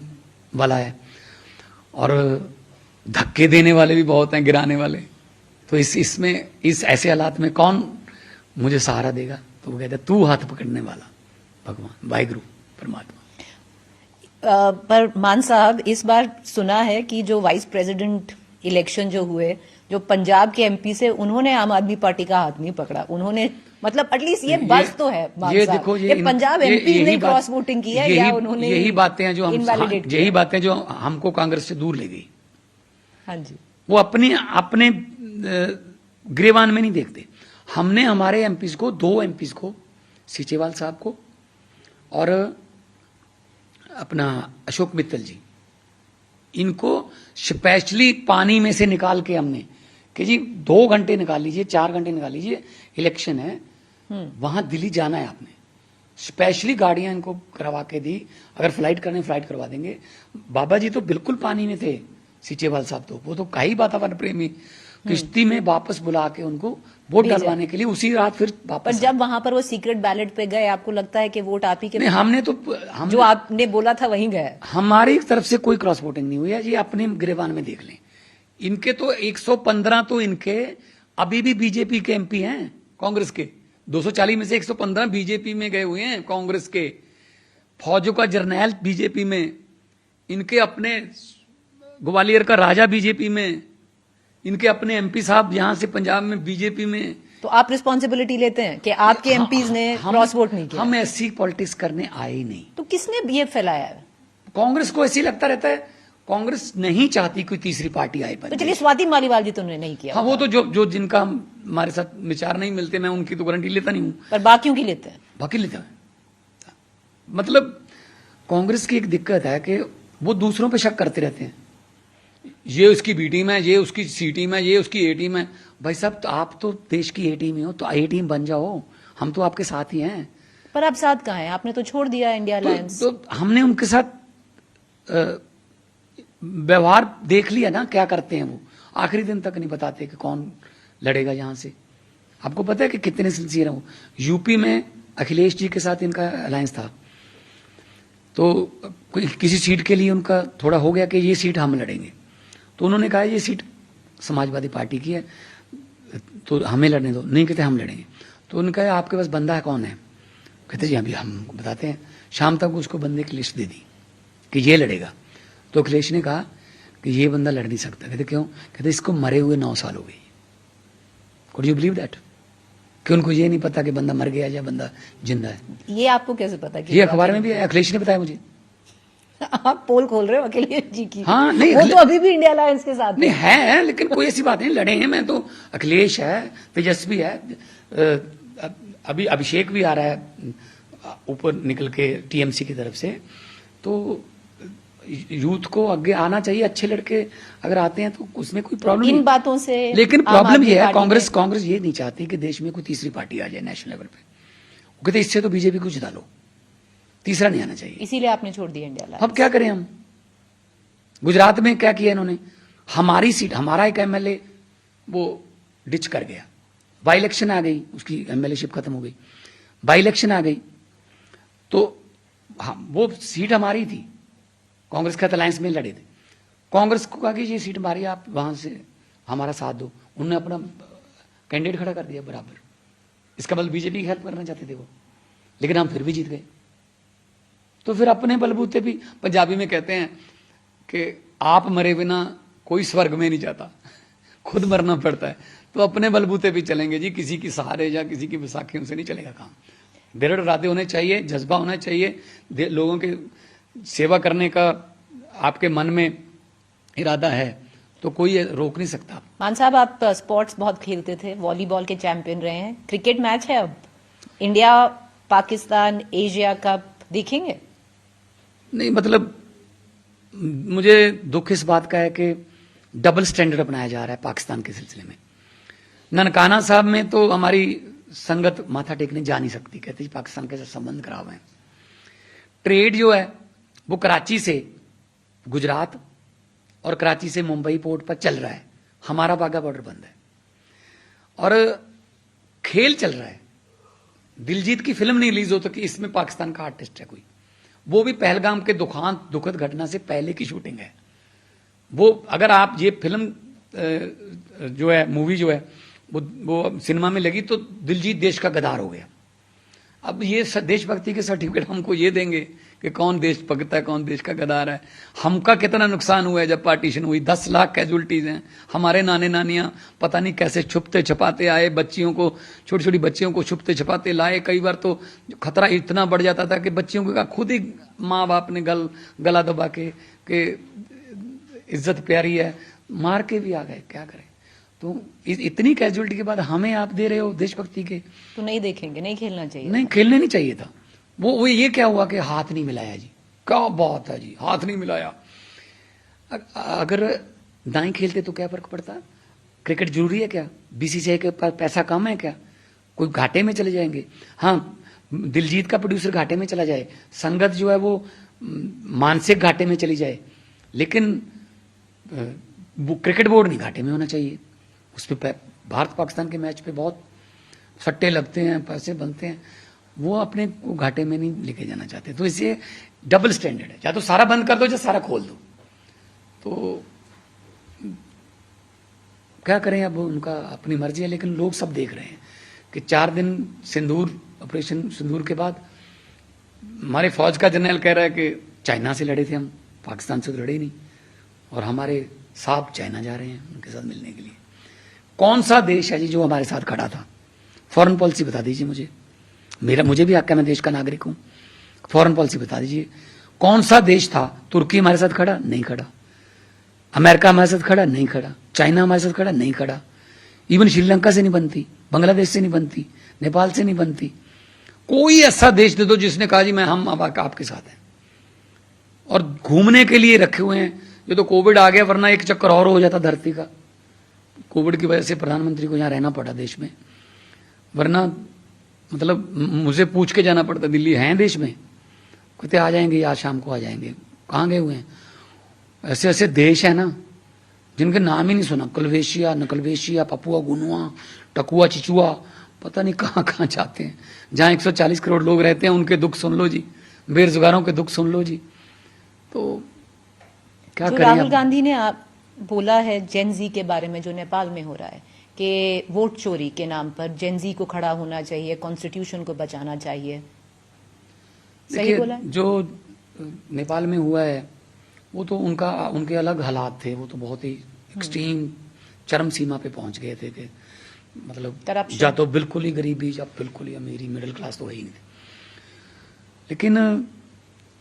वाला है, और धक्के देने वाले भी बहुत हैं, गिराने वाले। तो इसमें इस ऐसे हालात में कौन मुझे सहारा देगा? तो वो कहता है तू हाथ पकड़ने वाला भगवान, वाहिगुरु, परमात्मा। पर मान साहब, इस बार सुना है कि जो वाइस प्रेसिडेंट इलेक्शन जो हुए, जो पंजाब के एमपी से, उन्होंने आम आदमी पार्टी का हाथ नहीं पकड़ा। उन्होंने मतलब एटलीस्ट ये बस तो है मान ये साहब, देखो, ये पंजाब एमपी ने क्रॉस वोटिंग की है, या उन्होंने यही बातें हैं जो यही बातें जो हमको कांग्रेस से दूर ले गई। हाँ जी, वो अपने गिरेबान में नहीं देखते। हमने हमारे एमपीज को, 2 एमपीज को, सीचेवाल साहब को और अपना अशोक मित्तल जी, इनको स्पेशली पानी में से निकाल के हमने कि जी 2 घंटे निकाल लीजिए, 4 घंटे निकाल लीजिए, इलेक्शन है, वहां दिल्ली जाना है आपने, स्पेशली गाड़ियां इनको करवा के दी। अगर फ्लाइट करने फ्लाइट करवा देंगे। बाबा जी तो बिल्कुल पानी में थे, सीचेवाल साहब तो वो तो कई वातावरण प्रेमी, किश्ती में वापस बुला के उनको वोट डलवाने के लिए उसी रात फिर वापस। पर जब वहां पर वो सीक्रेट बैलेट पे गए, आपको लगता है कि वोट आप ही के? नहीं, हमने जो आपने बोला था वहीं गए। हमारी तरफ से कोई क्रॉस वोटिंग नहीं हुई है जी, अपने गिरेबान में देख लें। इनके तो 115 तो इनके अभी भी बीजेपी के एमपी हैं, कांग्रेस के 240 में से 115 बीजेपी में गए हुए हैं, कांग्रेस के। फौजों का जर्नैल बीजेपी में, इनके अपने ग्वालियर का राजा बीजेपी में, इनके अपने एमपी साहब यहां से पंजाब में बीजेपी में। तो आप रिस्पॉन्सिबिलिटी लेते हैं कि आपके एमपीज ने क्रॉस वोट नहीं किया? हम ऐसी पॉलिटिक्स करने आए ही नहीं। तो किसने ये फैलाया है? कांग्रेस को ऐसे ही लगता रहता है, कांग्रेस नहीं चाहती कोई तीसरी पार्टी आए। तो चलिए, स्वाति मालीवाल जी तो उन्होंने नहीं किया। हाँ, वो तो जो जिनका हमारे साथ विचार नहीं मिलते, मैं उनकी तो गारंटी लेता नहीं हूं। पर बाकियों की लेते हैं? बाकी लेते हैं। मतलब कांग्रेस की एक दिक्कत है कि वो दूसरों पे शक करते रहते हैं, ये उसकी बी टीम है, ये उसकी सी टीम है, ये उसकी ए टीम है। भाई साहब, तो आप तो देश की ए टीम ही हो, तो ए टीम बन जाओ, हम तो आपके साथ ही हैं। पर आप साथ कहाँ हैं? आपने तो छोड़ दिया इंडिया अलायंस। तो हमने उनके साथ व्यवहार देख लिया ना, क्या करते हैं वो। आखिरी दिन तक नहीं बताते कि कौन लड़ेगा यहां से। आपको पता है कि कितने सिंसियर हैं वो। यूपी में अखिलेश जी के साथ इनका अलायंस था, तो किसी सीट के लिए उनका थोड़ा हो गया कि ये सीट हम लड़ेंगे, तो उन्होंने कहा ये सीट समाजवादी पार्टी की है, तो हमें लड़ने दो। नहीं, कहते हम लड़ेंगे। तो उन्होंने कहा आपके पास बंदा है, कौन है? कहते जी अभी हम बताते हैं। शाम तक उसको बंदे की लिस्ट दे दी कि ये लड़ेगा। तो अखिलेश ने कहा कि ये बंदा लड़ नहीं सकता। कहते क्यों? कहते इसको मरे हुए 9 साल हो गई। Could you believe that? कि उनको ये नहीं पता कि बंदा मर गया या बंदा जिंदा है। ये आपको कैसे पता? ये अखबार में भी है, अखिलेश ने बताया मुझे। आप पोल खोल रहे हो अखिलेश जी की? हाँ, नहीं, वो तो अभी भी इंडिया अलायंस के साथ नहीं है, लेकिन कोई ऐसी बात नहीं, लड़े हैं। मैं तो, अखिलेश है, तेजस्वी है, अभी अभिषेक भी आ रहा है ऊपर निकल के टीएमसी की तरफ से। तो यूथ को आगे आना चाहिए, अच्छे लड़के अगर आते हैं तो उसमें कोई प्रॉब्लम नहीं। इन बातों से लेकिन प्रॉब्लम ये है, कांग्रेस ये नहीं चाहती कि देश में कोई तीसरी पार्टी आ जाए नेशनल लेवल पे। वो कहते इससे तो बीजेपी को जिता लो, तीसरा नहीं आना चाहिए। इसीलिए आपने छोड़ दिया इंडिया अलायंस। अब क्या करें हम? गुजरात में क्या किया इन्होंने, हमारी सीट, हमारा एक एमएलए वो डिच कर गया। बाई इलेक्शन आ गई, उसकी एमएलएशिप खत्म हो गई, बाई इलेक्शन आ गई, तो वो सीट हमारी थी, कांग्रेस के अलायंस में लड़े थे। कांग्रेस को कहा कि ये सीट हमारी, आप वहां से हमारा साथ दो। उन्होंने अपना कैंडिडेट खड़ा कर दिया बराबर। इसका मतलब बीजेपी की हेल्प करना चाहते थे वो, लेकिन हम फिर भी जीत गए। तो फिर अपने बलबूते भी, पंजाबी में कहते हैं कि आप मरे बिना कोई स्वर्ग में नहीं जाता, खुद मरना पड़ता है। तो अपने बलबूते भी चलेंगे जी, किसी की सहारे या किसी की विसाखियों से नहीं चलेगा काम। दृढ़ इरादे होने चाहिए, जज्बा होना चाहिए, लोगों के सेवा करने का आपके मन में इरादा है तो कोई रोक नहीं सकता। मान साहब, आप स्पोर्ट्स बहुत खेलते थे, वॉलीबॉल के चैंपियन रहे हैं। क्रिकेट मैच है अब, इंडिया पाकिस्तान एशिया कप देखेंगे? नहीं, मतलब मुझे दुख इस बात का है कि डबल स्टैंडर्ड अपनाया जा रहा है पाकिस्तान के सिलसिले में। ननकाना साहब में तो हमारी संगत माथा टेकने जा नहीं सकती, कहते जी पाकिस्तान के साथ संबंध खराब है। ट्रेड जो है वो कराची से गुजरात और कराची से मुंबई पोर्ट पर चल रहा है, हमारा बाघा बॉर्डर बंद है। और खेल चल रहा है, दिलजीत की फिल्म नहीं रिलीज हो तो कि इसमें पाकिस्तान का आर्टिस्ट है कोई, वो भी पहलगाम के दुखद घटना से पहले की शूटिंग है। वो अगर आप ये फिल्म जो है, मूवी जो है, वो सिनेमा में लगी तो दिलजीत देश का गद्दार हो गया। अब ये देशभक्ति के सर्टिफिकेट हमको ये देंगे कि कौन देशभक्त है, कौन देश का गद्दार है। हमका कितना नुकसान हुआ है जब पार्टीशन हुई, 10 लाख कैजुअलिटीज हैं। हमारे नाने नानियां पता नहीं कैसे छुपते छुपाते आए, बच्चियों को, छोटी छोटी बच्चियों को छुपते छुपाते लाए। कई बार तो खतरा इतना बढ़ जाता था कि बच्चियों को खुद ही माँ बाप ने गला दबा के इज्जत प्यारी है, मार के भी आ गए। क्या करें? तो इतनी कैजुअलिटी के बाद हमें आप दे रहे हो देशभक्ति के, तो नहीं देखेंगे, नहीं खेलना चाहिए, नहीं खेलने नहीं चाहिए था। वो ये क्या हुआ कि हाथ नहीं मिलाया जी, क्या बात है जी, हाथ नहीं मिलाया। अगर दाएं खेलते तो क्या फर्क पड़ता? क्रिकेट जरूरी है क्या? बीसीसीआई के पास पैसा कम है क्या? कोई घाटे में चले जाएंगे? हाँ, दिलजीत का प्रोड्यूसर घाटे में चला जाए, संगत जो है वो मानसिक घाटे में चली जाए, लेकिन क्रिकेट बोर्ड नहीं घाटे में होना चाहिए। उस पर भारत पाकिस्तान के मैच पे बहुत सट्टे लगते हैं, पैसे बनते हैं, वो अपने को घाटे में नहीं लेके जाना चाहते। तो इसलिए डबल स्टैंडर्ड है, या तो सारा बंद कर दो या सारा खोल दो। तो क्या करें, अब उनका अपनी मर्जी है। लेकिन लोग सब देख रहे हैं कि 4 दिन ऑपरेशन सिंदूर के बाद हमारे फौज का जनरल कह रहा है कि चाइना से लड़े थे हम, पाकिस्तान से तो लड़े ही नहीं, और हमारे साहब चाइना जा रहे हैं उनके साथ मिलने के लिए। कौन सा देश है जी जो हमारे साथ खड़ा था? फॉरेन पॉलिसी बता दीजिए मुझे, मुझे भी हक है, मैं देश का नागरिक हूं। फॉरेन पॉलिसी बता दीजिए, कौन सा देश था? तुर्की हमारे साथ खड़ा? नहीं खड़ा। अमेरिका हमारे साथ खड़ा? नहीं खड़ा। चाइना हमारे साथ खड़ा? नहीं खड़ा। इवन श्रीलंका से नहीं बनती, बांग्लादेश से नहीं बनती, नेपाल से नहीं बनती। कोई ऐसा देश दे दो जिसने कहा जी हम अब आपके साथ हैं। और घूमने के लिए रखे हुए हैं। ये तो कोविड आ गया, वरना एक चक्कर और हो जाता धरती का। कोविड की वजह से प्रधानमंत्री को यहाँ रहना पड़ा देश में, वरना मतलब मुझे पूछ के जाना पड़ता, दिल्ली है देश में? कहते आ जाएंगे, आज शाम को आ जाएंगे। कहाँ गए हुए हैं? ऐसे ऐसे देश है ना जिनके नाम ही नहीं सुना, कलवेशिया, नकलवेशिया, पपुआ गुनुआ, टकुआ, चिचुआ, पता नहीं कहाँ कहाँ जाते हैं। जहाँ 140 करोड़ लोग रहते हैं उनके दुख सुन लो जी, बेरोजगारों के दुख सुन लो जी। तो क्या करें? राहुल गांधी ने बोला है जेन जी के बारे में, जो नेपाल में हो रहा है, कि वोट चोरी के नाम पर जेन जी को खड़ा होना चाहिए, कॉन्स्टिट्यूशन को बचाना चाहिए। सही बोला है? जो नेपाल में हुआ है वो तो उनके अलग हालात थे, वो तो बहुत ही एक्सट्रीम चरम सीमा पे पहुंच गए थे कि मतलब या तो बिल्कुल ही गरीबी या बिल्कुल ही अमीरी, मिडिल क्लास तो है ही नहीं। लेकिन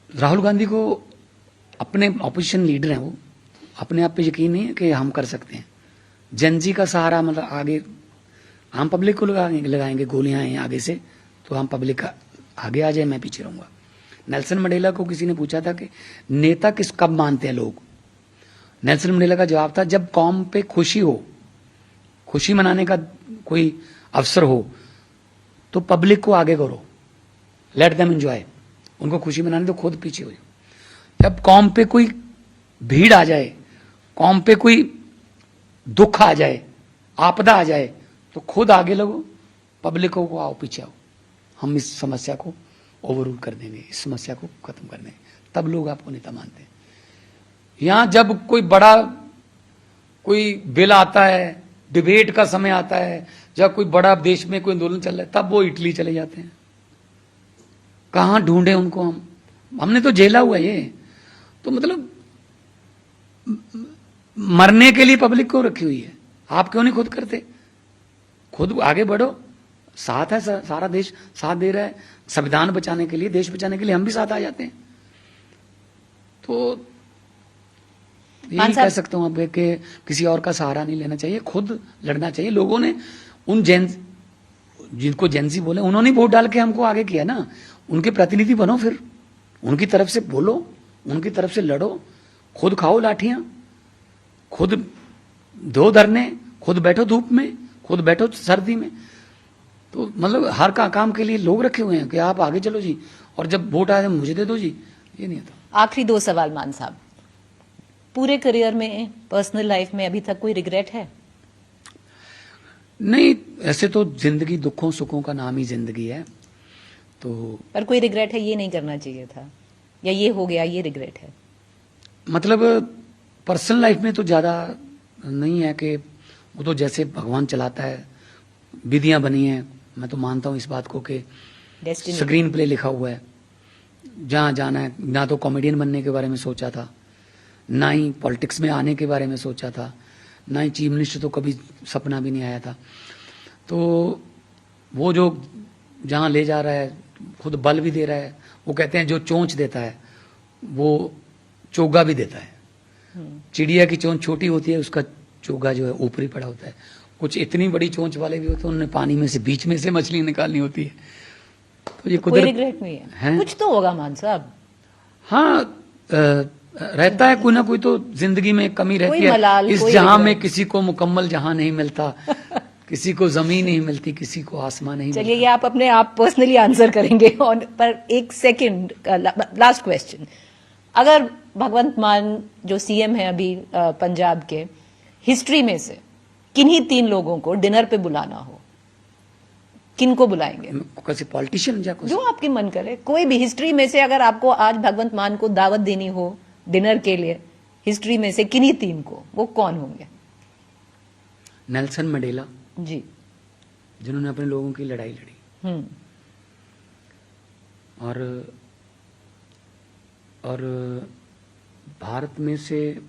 राहुल गांधी को, अपने ऑपोजिशन लीडर हैं, वो अपने आप पे यकीन नहीं है कि हम कर सकते हैं। जनजी का सहारा, मतलब आगे हम पब्लिक को लगाएंगे गोलियां हैं आगे से, तो हम पब्लिक आगे आ जाए, मैं पीछे रहूंगा। नेल्सन मंडेला को किसी ने पूछा था कि नेता किस कब मानते हैं लोग? नेल्सन मंडेला का जवाब था, जब कौम पे खुशी हो, खुशी मनाने का कोई अवसर हो, तो पब्लिक को आगे करो, लेट देम एंजॉय। उनको खुशी मनाने तो खुद पीछे हो जाओ। जब कौम पे कोई भीड़ आ जाए, कौम पे कोई दुख आ जाए, आपदा आ जाए, तो खुद आगे लगो, पब्लिक को आओ पीछे आओ, हम इस समस्या को ओवररूल कर देंगे, इस समस्या को खत्म कर देंगे, तब लोग आपको नेता मानते हैं। यहां जब कोई बड़ा कोई बिल आता है, डिबेट का समय आता है, जब कोई बड़ा देश में कोई आंदोलन चल रहा है, तब वो इटली चले जाते हैं। कहां ढूंढे उनको? हमने तो झेला हुआ ये। तो मतलब मरने के लिए पब्लिक को रखी हुई है, आप क्यों नहीं खुद करते? खुद आगे बढ़ो, साथ है, सारा देश साथ दे रहा है संविधान बचाने के लिए, देश बचाने के लिए, हम भी साथ आ जाते हैं। तो यही कह सकता हूं अब कि किसी और का सहारा नहीं लेना चाहिए, खुद लड़ना चाहिए। लोगों ने उन जिनको जेंजी बोले, उन्होंने वोट डाल के हमको आगे किया ना, उनके प्रतिनिधि बनो, फिर उनकी तरफ से बोलो, उनकी तरफ से लड़ो, खुद खाओ लाठियां, खुद दो धरने, खुद बैठो धूप में, खुद बैठो सर्दी में। तो मतलब हर का काम के लिए लोग रखे हुए हैं कि आप आगे चलो जी, और जब वोट आए मुझे दे दो जी, ये नहीं होता। आखिरी 2 सवाल मान साहब, पूरे करियर में, पर्सनल लाइफ में अभी तक कोई रिग्रेट है? नहीं, ऐसे तो जिंदगी दुखों सुखों का नाम ही जिंदगी है, तो पर कोई रिग्रेट है ये नहीं करना चाहिए था? या ये हो गया, ये रिग्रेट है? मतलब पर्सनल लाइफ में तो ज्यादा नहीं है कि वो तो जैसे भगवान चलाता है, विधियां बनी हैं। मैं तो मानता हूं इस बात को कि स्क्रीन प्ले लिखा हुआ है, जहां जाना है। ना तो कॉमेडियन बनने के बारे में सोचा था, ना ही पॉलिटिक्स में आने के बारे में सोचा था, ना ही चीफ मिनिस्टर तो कभी सपना भी नहीं आया था। तो वो जो जहां ले जा रहा है, खुद बल भी दे रहा है। वो कहते हैं जो चोंच देता है वो चोगा भी देता है। चिड़िया की चोंच छोटी होती है, उसका चोगा जो है ऊपरी पड़ा होता है। कुछ इतनी बड़ी चोंच वाले भी होते हैं, उन्हें पानी में से बीच में से मछली निकालनी होती है। तो ये कोई रिग्रेट नहीं है? कुछ तो होगा मान साहब। हाँ, रहता है कोई ना कोई तो जिंदगी में कमी रहती है। इस जहां में किसी को मुकम्मल जहां नहीं मिलता, किसी को जमीन नहीं मिलती, किसी को आसमान नहीं। चलिए, ये आप अपने आप पर्सनली आंसर करेंगे। और पर एक सेकंड, लास्ट क्वेश्चन, अगर भगवंत मान जो सीएम है अभी पंजाब के, हिस्ट्री में से किन्हीं 3 लोगों को डिनर पे बुलाना हो, किन को बुलाएंगे? किसी पॉलिटिशियन या कुछ? जो आपके मन करे, कोई भी हिस्ट्री में से। अगर आपको आज भगवंत मान को दावत देनी हो डिनर के लिए, हिस्ट्री में से किन्हीं 3 को, वो कौन होंगे? नेल्सन मंडेला जी, जिन्होंने अपने लोगों की लड़ाई लड़ी। और भारत में से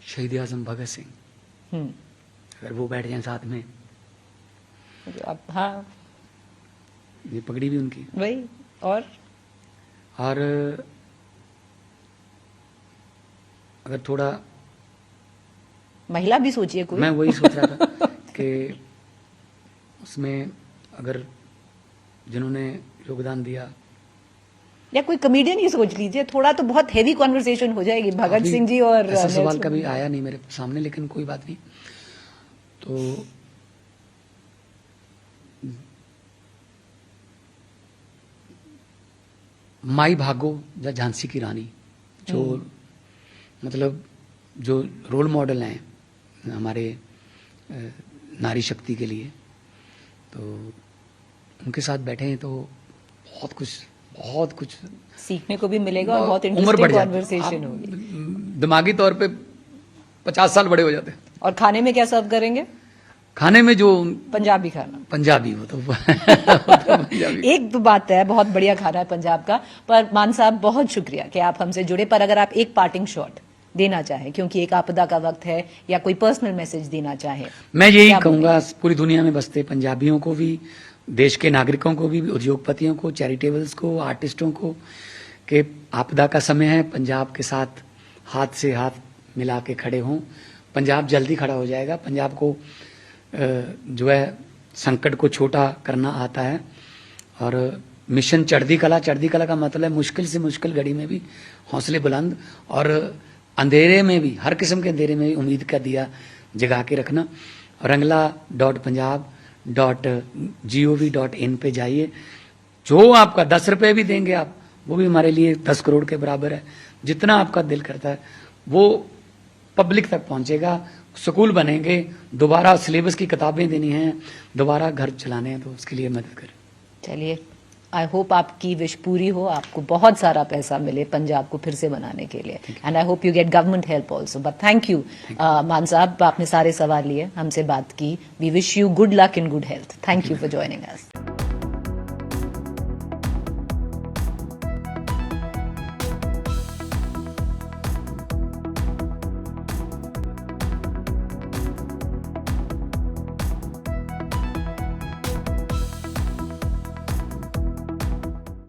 शहीद आजम भगत सिंह, अगर वो बैठ जाएं साथ में, हाँ, ये पगड़ी भी उनकी वही। और अगर थोड़ा महिला भी सोचिए कोई। मैं वही सोच रहा था कि उसमें अगर जिन्होंने योगदान दिया, या कोई कॉमेडियन ही सोच लीजिए। थोड़ा तो बहुत हेवी कॉन्वर्सेशन हो जाएगी भगत सिंह जी और ऐसा सवाल कभी आया नहीं मेरे सामने, लेकिन कोई बात नहीं। तो माई भागो या झांसी की रानी, जो मतलब जो रोल मॉडल हैं हमारे नारी शक्ति के लिए, तो उनके साथ बैठे हैं तो बहुत कुछ सीखने को भी मिलेगा और बहुत इंटरेस्टिंग कॉन्वर्सेशन होगी। दिमागी तौर पे 50 साल बड़े हो जाते हैं। और खाने में क्या सर्व करेंगे? खाने में जो पंजाबी खाना, पंजाबी हो तो पंजाबी। एक तो बात है, बहुत बढ़िया खाना है पंजाब का। पर मान साहब, बहुत शुक्रिया कि आप हमसे जुड़े। पर अगर आप एक पार्टिंग शॉट देना चाहें, क्योंकि एक आपदा का वक्त है, या कोई पर्सनल मैसेज देना चाहें? मैं यही कहूंगा पूरी दुनिया में बसते पंजाबियों को भी, देश के नागरिकों को भी, उद्योगपतियों को, चैरिटेबल्स को, आर्टिस्टों को, कि आपदा का समय है, पंजाब के साथ हाथ से हाथ मिला के खड़े हों। पंजाब जल्दी खड़ा हो जाएगा। पंजाब को जो है संकट को छोटा करना आता है। और मिशन चढ़ती कला का मतलब है मुश्किल से मुश्किल घड़ी में भी हौसले बुलंद, और अंधेरे में भी, हर किस्म के अंधेरे में भी उम्मीद का दिया जगा के रखना। rangla.punjab.gov.in पे जाइए। जो आपका 10 रुपए भी देंगे आप, वो भी हमारे लिए 10 करोड़ के बराबर है। जितना आपका दिल करता है वो पब्लिक तक पहुंचेगा। स्कूल बनेंगे, दोबारा सिलेबस की किताबें देनी हैं, दोबारा घर चलाने हैं, तो उसके लिए मदद करें। चलिए, आई होप आपकी विश पूरी हो, आपको बहुत सारा पैसा मिले पंजाब को फिर से बनाने के लिए। And I hope you get government help also. But thank you Mann साहब, आपने सारे सवाल लिए, हमसे बात की। We wish you good luck in good health. Thank you for joining us.